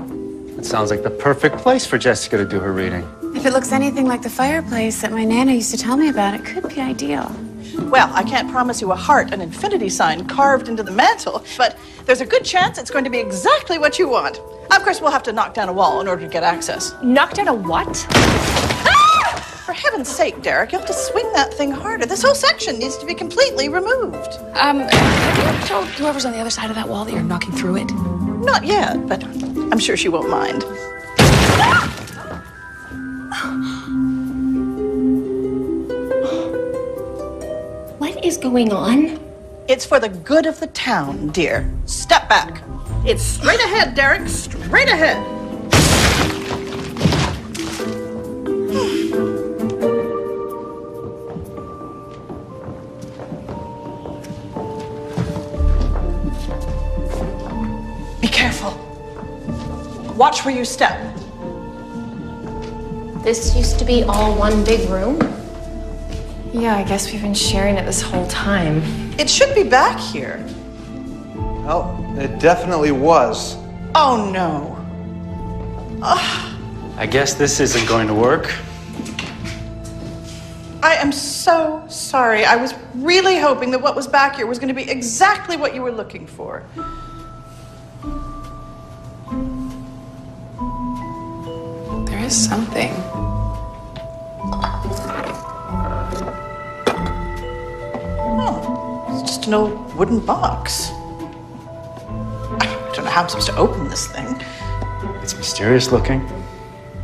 It sounds like the perfect place for Jessica to do her reading. If it looks anything like the fireplace that my Nana used to tell me about, it could be ideal. Well, I can't promise you a heart, an infinity sign carved into the mantel, but there's a good chance it's going to be exactly what you want. Of course, we'll have to knock down a wall in order to get access. Knock down a what? Ah! For heaven's sake, Derek, you have to swing that thing harder. This whole section needs to be completely removed. Have you ever told whoever's on the other side of that wall that you're knocking through it? Not yet, but I'm sure she won't mind. What is going on? It's for the good of the town, dear. Step back. It's straight ahead, Derek. Straight ahead. Be careful. Watch where you step. This used to be all one big room. Yeah, I guess we've been sharing it this whole time. It should be back here. Well, it definitely was. Oh, no. I guess this isn't going to work. I am so sorry. I was really hoping that what was back here was going to be exactly what you were looking for. There is something. Oh, it's just an old wooden box. I don't know how I'm supposed to open this thing. It's mysterious looking.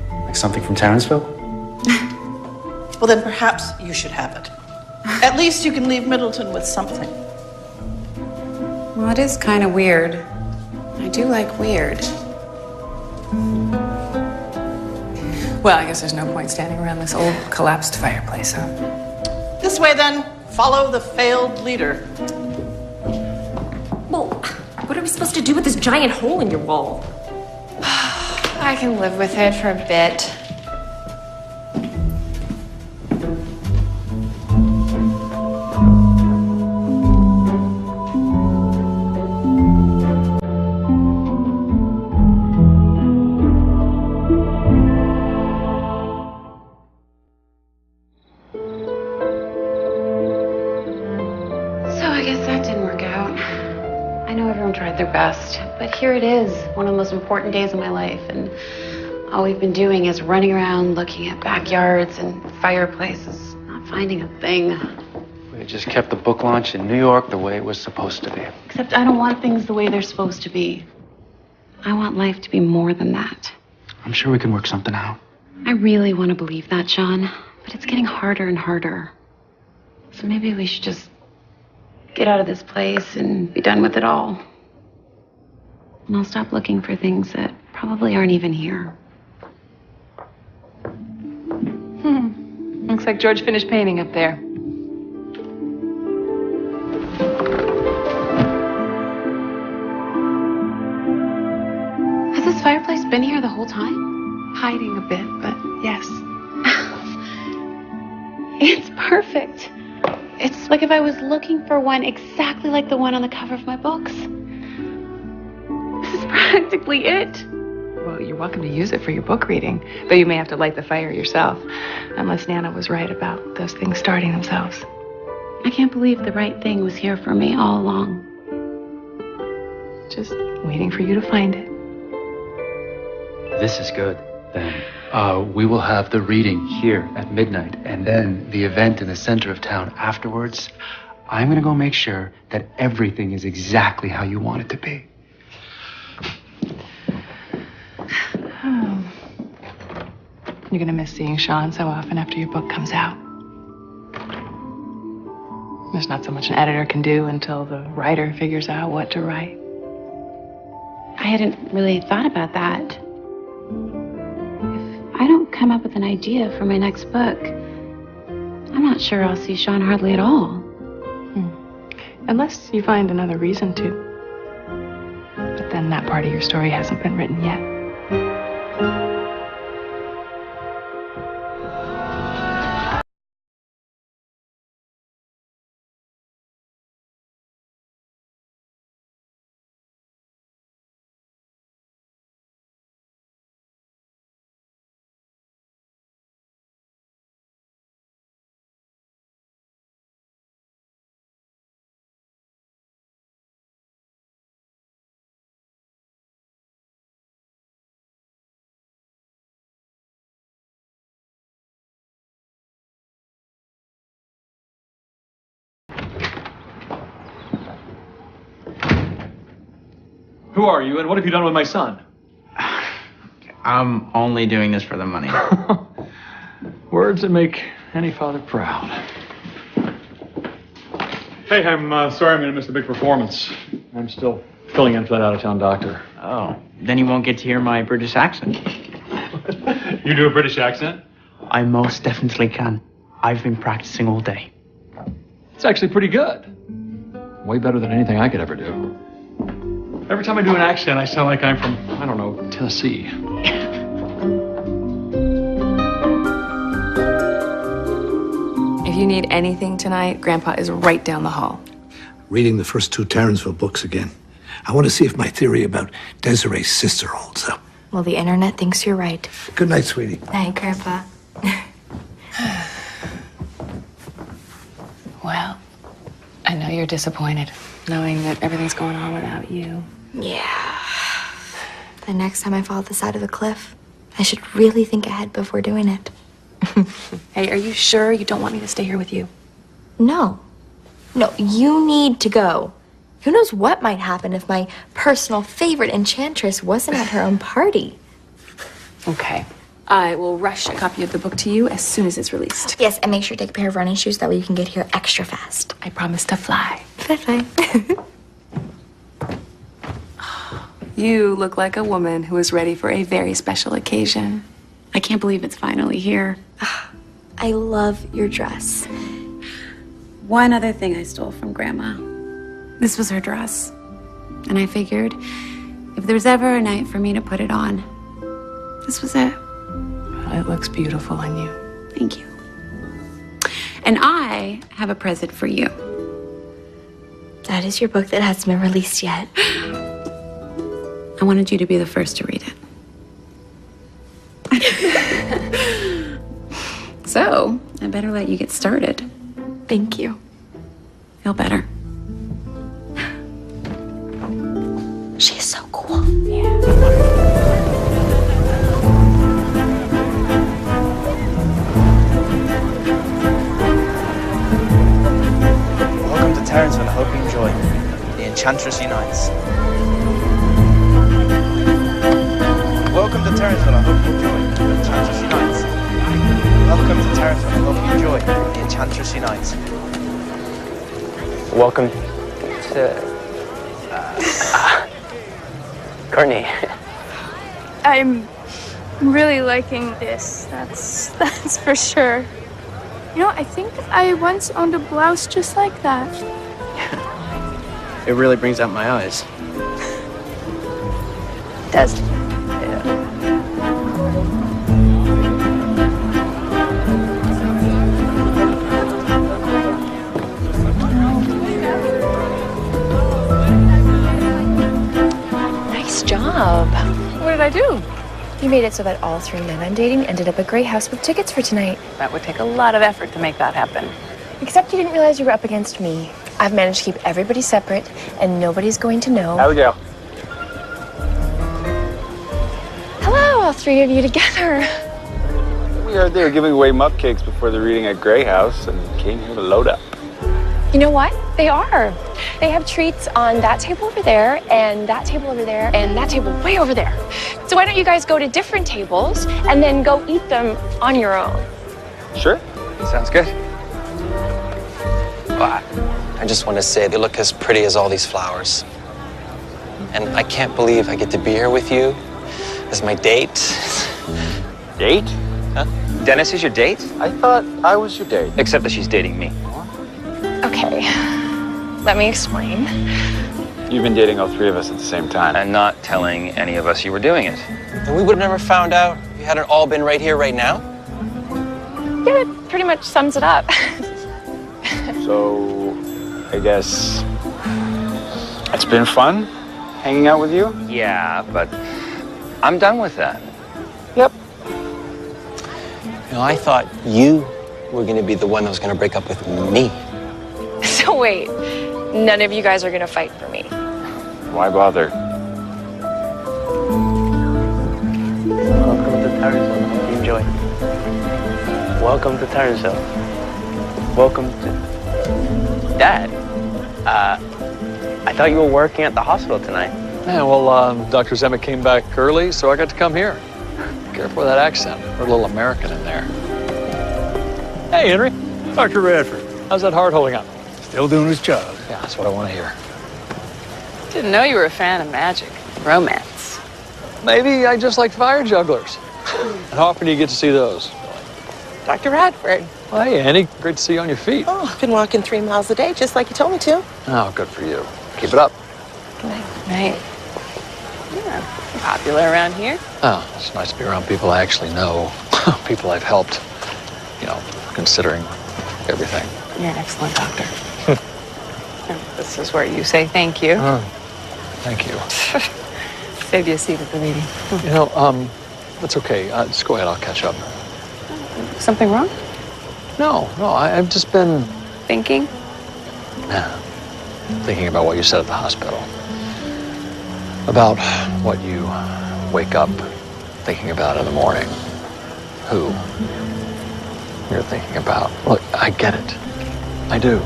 Like something from Townsville. Well, then perhaps you should have it. At least you can leave Middleton with something. Well, it is kind of weird. I do like weird. Well, I guess there's no point standing around this old collapsed fireplace, huh? This way, then. Follow the failed leader. Well, what are we supposed to do with this giant hole in your wall? I can live with it for a bit. Their best, but here it is, one of the most important days of my life, and all we've been doing is running around looking at backyards and fireplaces, not finding a thing. We just kept the book launch in New York the way it was supposed to be. Except I don't want things the way they're supposed to be. I want life to be more than that. I'm sure we can work something out. I really want to believe that, Sean, but it's getting harder and harder. So maybe we should just get out of this place and be done with it all. And I'll stop looking for things that probably aren't even here. Looks like George finished painting up there. Has this fireplace been here the whole time? Hiding a bit, but yes. It's perfect. It's like if I was looking for one exactly like the one on the cover of my books. This is practically it. Well, you're welcome to use it for your book reading, though you may have to light the fire yourself, unless Nana was right about those things starting themselves. I can't believe the right thing was here for me all along. Just waiting for you to find it. This is good. Then we will have the reading here at midnight, and then the event in the center of town afterwards. I'm gonna go make sure that everything is exactly how you want it to be. You're gonna miss seeing Sean so often after your book comes out. There's not so much an editor can do until the writer figures out what to write. I hadn't really thought about that. If I don't come up with an idea for my next book, I'm not sure I'll see Sean hardly at all. Unless you find another reason to. But then that part of your story hasn't been written yet. Who are you, and what have you done with my son? I'm only doing this for the money. Words that make any father proud. Hey, I'm sorry I'm going to miss the big performance. I'm still filling in for that out-of-town doctor. Oh, then you won't get to hear my British accent. You do a British accent? I most definitely can. I've been practicing all day. It's actually pretty good. Way better than anything I could ever do. Every time I do an accent, I sound like I'm from, I don't know, Tennessee. you need anything tonight, Grandpa is right down the hall. Reading the first 2 Terranceville books again. I want to see if my theory about Desiree's sister holds up. Well, the internet thinks you're right. Good night, sweetie. Night, Grandpa. Well, I know you're disappointed, knowing that everything's going on without you. Yeah. The next time I fall off the side of the cliff, I should really think ahead before doing it. Hey, are you sure you don't want me to stay here with you? No. No, you need to go. Who knows what might happen if my personal favorite enchantress wasn't at her own party. Okay. I will rush a copy of the book to you as soon as it's released. Yes, and make sure to take a pair of running shoes, that way you can get here extra fast. I promise to fly. Bye-bye. You look like a woman who is ready for a very special occasion. I can't believe it's finally here. I love your dress. One other thing I stole from Grandma. This was her dress. And I figured if there was ever a night for me to put it on, this was it. Well, it looks beautiful on you. Thank you. And I have a present for you. That is your book that hasn't been released yet. I wanted you to be the first to read it. So, I better let you get started. Thank you. Feel better. She is so cool. Welcome to Terranceville. I hope you enjoy. The Enchantress Unites. Welcome to Terranceville. I hope you enjoy. The Enchantress Unites. Welcome to Terranceville. I hope you enjoy. The Enchantress Unites. Welcome to Courtney. I'm really liking this. That's for sure. You know, I think I once owned a blouse just like that. It really brings out my eyes. It does. Nice job. What did I do? You made it so that all 3 men I'm dating ended up at Grey House with tickets for tonight. That would take a lot of effort to make that happen. Except you didn't realize you were up against me. I've managed to keep everybody separate, and nobody's going to know. Abigail. Hello, all 3 of you together. We heard they were giving away cupcakes before the reading at Grey House and came here to load up. You know what? They are. They have treats on that table over there, and that table over there, and that table way over there. So why don't you guys go to different tables and then go eat them on your own? Sure. Sounds good. Well, I just want to say they look as pretty as all these flowers. And I can't believe I get to be here with you as my date. Date? Huh? Dennis is your date? I thought I was your date. Except that she's dating me. Okay, let me explain. You've been dating all 3 of us at the same time. And not telling any of us you were doing it. And we would have never found out if you hadn't all been right here, right now. Yeah, that pretty much sums it up. So, I guess it's been fun hanging out with you? Yeah, but I'm done with that. Yep. You know, I thought you were going to be the one that was going to break up with me. So wait, none of you guys are gonna fight for me. Why bother? Welcome to Terranceville. I hope you enjoy. Welcome to Terranceville. Welcome to... Dad, I thought you were working at the hospital tonight. Yeah, well, Dr. Zemek came back early, so I got to come here. Careful with that accent. We're a little American in there. Hey, Henry. Dr. Radford. How's that heart holding up? Still doing his job. Yeah, that's what I want to hear. Didn't know you were a fan of magic. Romance. Maybe I just like fire jugglers. And how often do you get to see those? Dr. Radford. Well, hey, Annie. Great to see you on your feet. Oh, I've been walking 3 miles a day, just like you told me to. Oh, good for you. Keep it up. Good night. Night. Yeah, popular around here. Oh, it's nice to be around people I actually know. People I've helped, you know, considering everything. You're an excellent doctor. And this is where you say thank you. Thank you. Save you a seat at the meeting. You know, that's okay. Just go ahead. I'll catch up. Something wrong? No, I've just been Thinking? thinking about what you said at the hospital. About what you wake up thinking about in the morning. Who you're thinking about. Look, I get it. I do.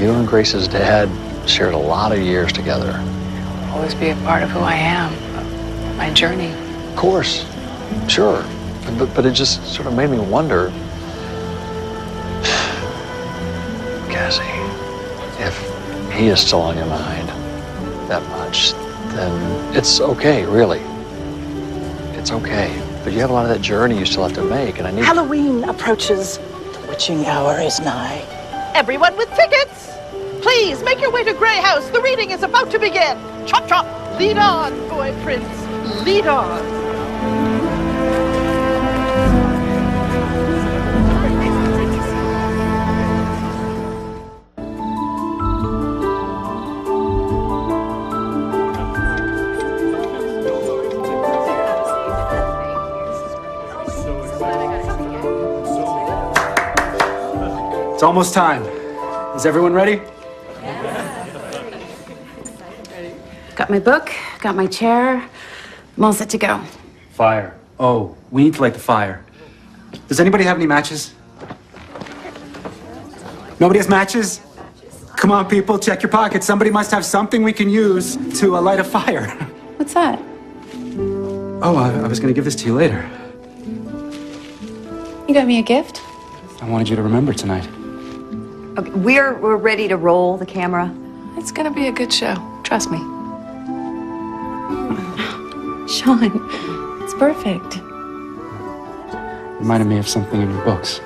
You and Grace's dad shared a lot of years together. Always be a part of who I am, my journey. Of course, sure. But it just sort of made me wonder, Cassie, if he is still on your mind that much, then it's okay, really. It's okay. But you have a lot of that journey you still have to make, and I need... Halloween approaches. The witching hour is nigh. Everyone with tickets, please make your way to Grey House. The reading is about to begin. Chop, chop. Lead on, boy prince. Lead on. It's almost time. Is everyone ready? Got my book, got my chair. I'm all set to go. Fire. Oh, we need to light the fire. Does anybody have any matches? Nobody has matches? Come on, people, check your pockets. Somebody must have something we can use to light a fire. What's that? Oh, I was going to give this to you later. You got me a gift? I wanted you to remember tonight. Okay, we're ready to roll the camera. It's gonna be a good show. Trust me. Sean, it's perfect. Reminded me of something in your books.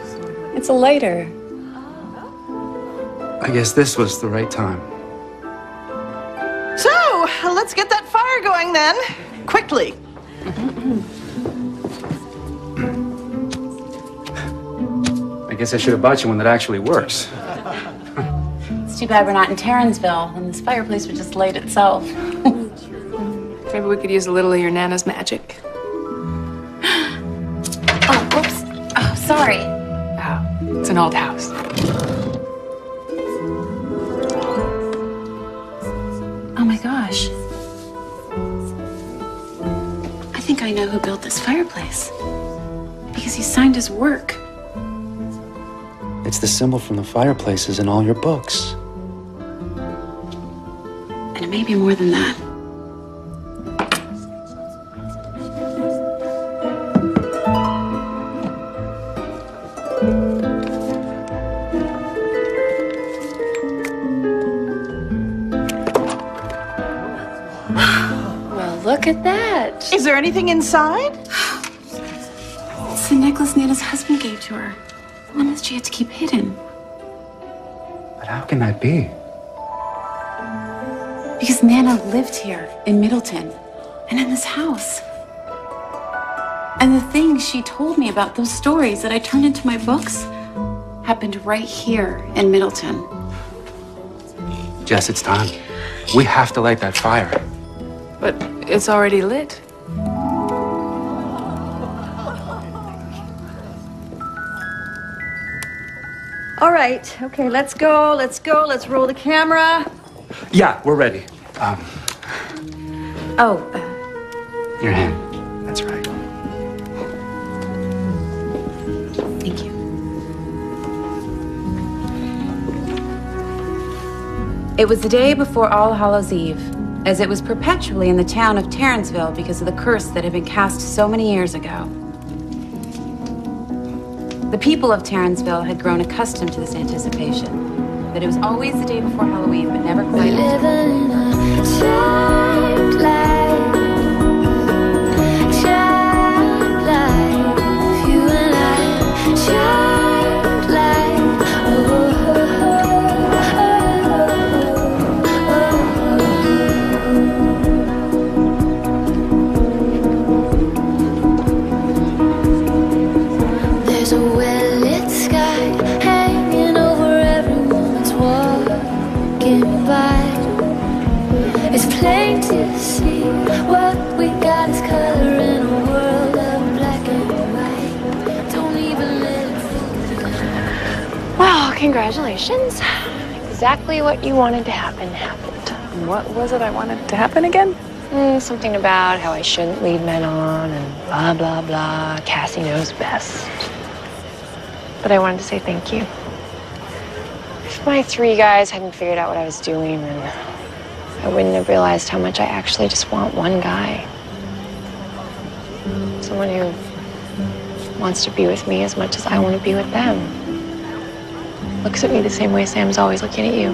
It's a lighter. I guess this was the right time. So, let's get that fire going then. Quickly. I guess I should have bought you one that actually works. It's too bad we're not in Tarrensville, and this fireplace would just light itself. Maybe we could use a little of your Nana's magic. Oh, whoops. Oh, sorry. Oh, it's an old house. Oh my gosh. I think I know who built this fireplace. Because he signed his work. It's the symbol from the fireplaces in all your books. And it may be more than that. Well, look at that. Is there anything inside? It's the necklace Nana's husband gave to her. One that she had to keep hidden. But how can that be? Because Nana lived here in Middleton and in this house. And the things she told me about those stories that I turned into my books happened right here in Middleton. Jess, it's time. We have to light that fire. But it's already lit. All right, okay, let's go, let's roll the camera. Yeah, we're ready. Your hand. That's right. Thank you. It was the day before All Hallows Eve, as it was perpetually in the town of Tarrensville because of the curse that had been cast so many years ago. The people of Tarrensville had grown accustomed to this anticipation, that it was always the day before Halloween, but never quite. There's a well-lit sky hanging Well, congratulations. Exactly what you wanted to happen happened. What was it I wanted to happen again? Something about how I shouldn't lead men on and blah, blah, blah. Cassie knows best. But I wanted to say thank you. If my 3 guys hadn't figured out what I was doing, then I wouldn't have realized how much I actually just want one guy. Someone who wants to be with me as much as I want to be with them. Looks at me the same way Sam's always looking at you.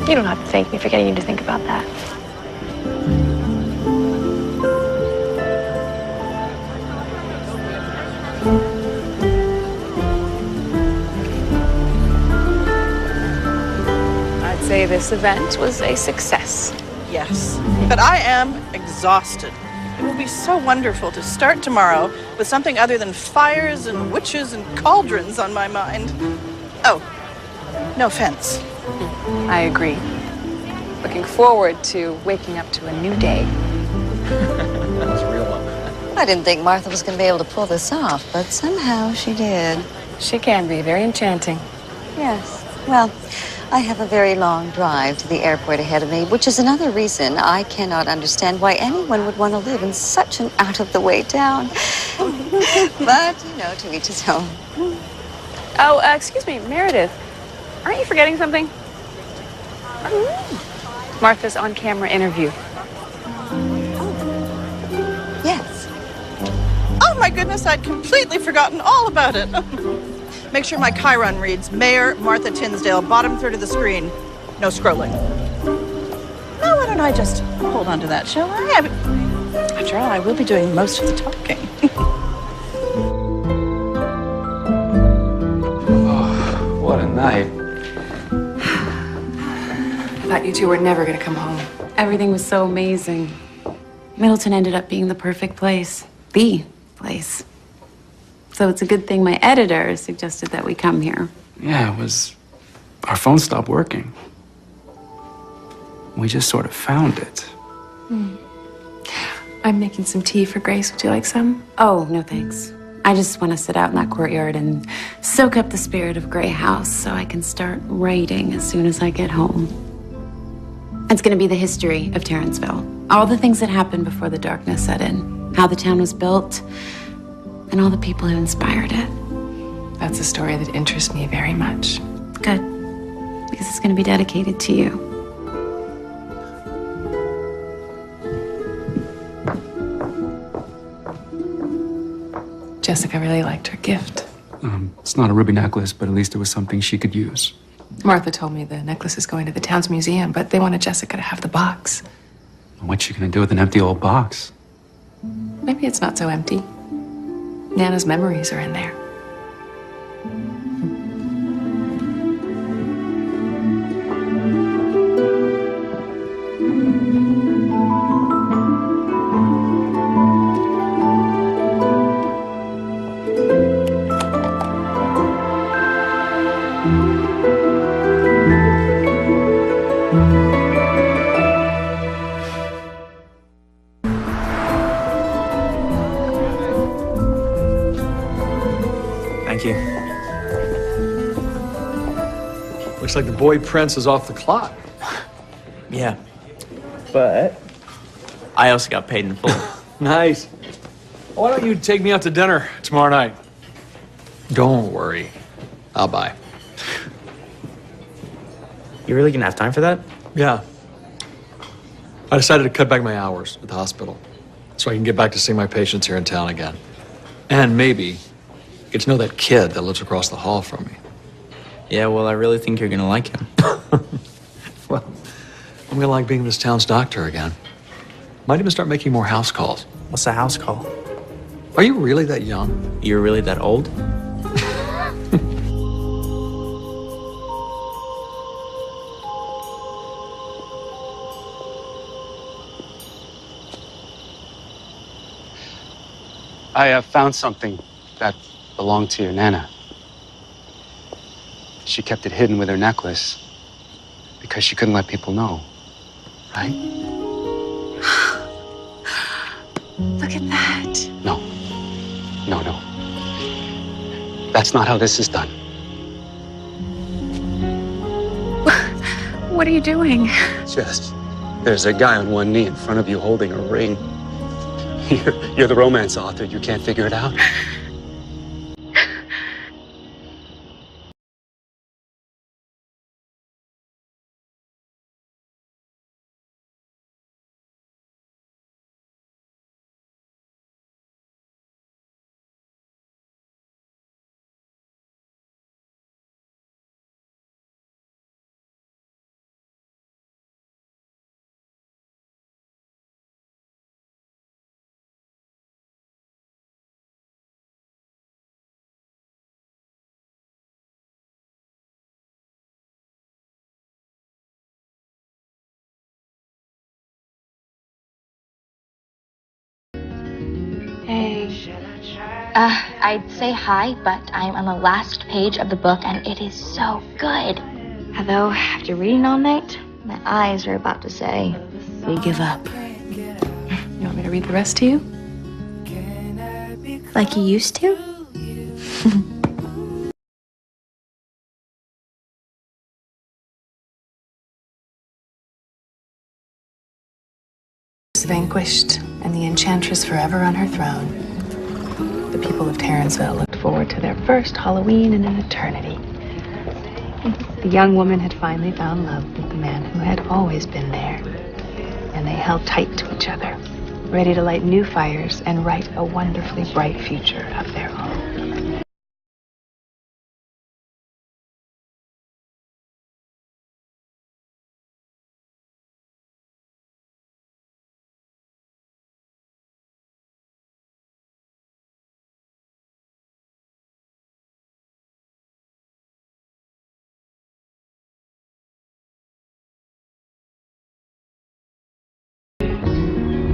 You don't have to thank me for getting you to think about that. I'd say this event was a success. Yes, but I am exhausted. It will be so wonderful to start tomorrow with something other than fires and witches and cauldrons on my mind. Oh, no offense. I agree. Looking forward to waking up to a new day. That's a real one. I didn't think Martha was going to be able to pull this off, but somehow she did. She can be very enchanting. Yes. Well, I have a very long drive to the airport ahead of me, which is another reason I cannot understand why anyone would want to live in such an out-of-the-way town. But, you know, to each his own. Oh, excuse me, Meredith. Aren't you forgetting something? Martha's on-camera interview. Yes. Oh my goodness, I'd completely forgotten all about it. Make sure my Chiron reads Mayor Martha Tinsdale, bottom third of the screen. No scrolling. Now, why don't I just hold on to that, shall I? After all, I will be doing most of the talking. Oh, what a night. I thought you two were never going to come home. Everything was so amazing. Middleton ended up being the perfect place. The place. So it's a good thing my editor suggested that we come here. Yeah, it was... Our phone stopped working. We just sort of found it. I'm making some tea for Grace. Would you like some? Oh, no thanks. I just want to sit out in that courtyard and soak up the spirit of Gray House so I can start writing as soon as I get home. It's going to be the history of Terranceville. All the things that happened before the darkness set in. How the town was built, and all the people who inspired it. That's a story that interests me very much. Good. Because it's going to be dedicated to you. Jessica really liked her gift. It's not a ruby necklace, but at least it was something she could use. Martha told me the necklace is going to the town's museum, but they wanted Jessica to have the box. What's she gonna do with an empty old box? Maybe it's not so empty. Nana's memories are in there. Thank you. Looks like the boy Prince is off the clock. Yeah. But I also got paid in full. Nice. Why don't you take me out to dinner tomorrow night? Don't worry. I'll buy. You really gonna have time for that? Yeah. I decided to cut back my hours at the hospital so I can get back to seeing my patients here in town again. And maybe get to know that kid that lives across the hall from me. Yeah, well, I really think you're gonna like him. Well, I'm gonna like being this town's doctor again. Might even start making more house calls. What's a house call? Are you really that young? You're really that old? I found something that belonged to your Nana. She kept it hidden with her necklace because she couldn't let people know, right? Look at that. No. That's not how this is done. What are you doing? There's a guy on one knee in front of you holding a ring. You're the romance author. You can't figure it out? Hey. I'd say hi, but I'm on the last page of the book, and it is so good. Although, after reading all night, my eyes are about to say, we give up. You want me to read the rest to you? Like you used to? Vanquished, and the enchantress forever on her throne. The people of Tarransville looked forward to their first Halloween in an eternity. The young woman had finally found love with the man who had always been there, and they held tight to each other, ready to light new fires and write a wonderfully bright future of their own.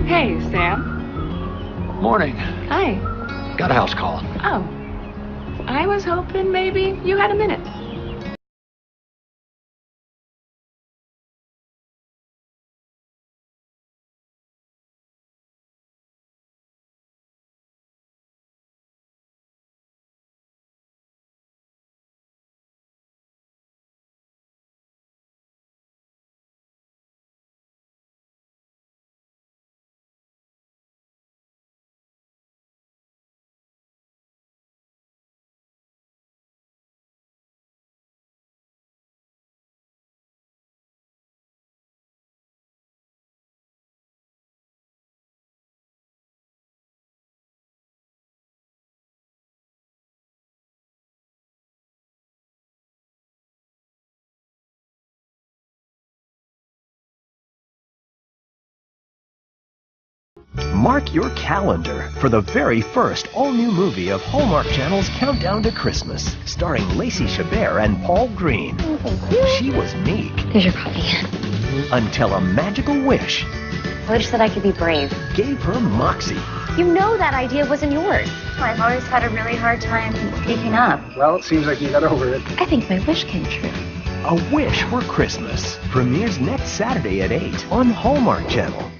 Hey, Sam. Morning. Hi. Got a house call. Oh. I was hoping maybe you had a minute. Mark your calendar for the very first all-new movie of Hallmark Channel's Countdown to Christmas, starring Lacey Chabert and Paul Green. She was meek. Here's your coffee. Until a magical wish. I wish that I could be brave. Gave her moxie. You know that idea wasn't yours. I've always had a really hard time speaking up. Well, it seems like you got over it. I think my wish came true. A Wish for Christmas premieres next Saturday at 8 on Hallmark Channel.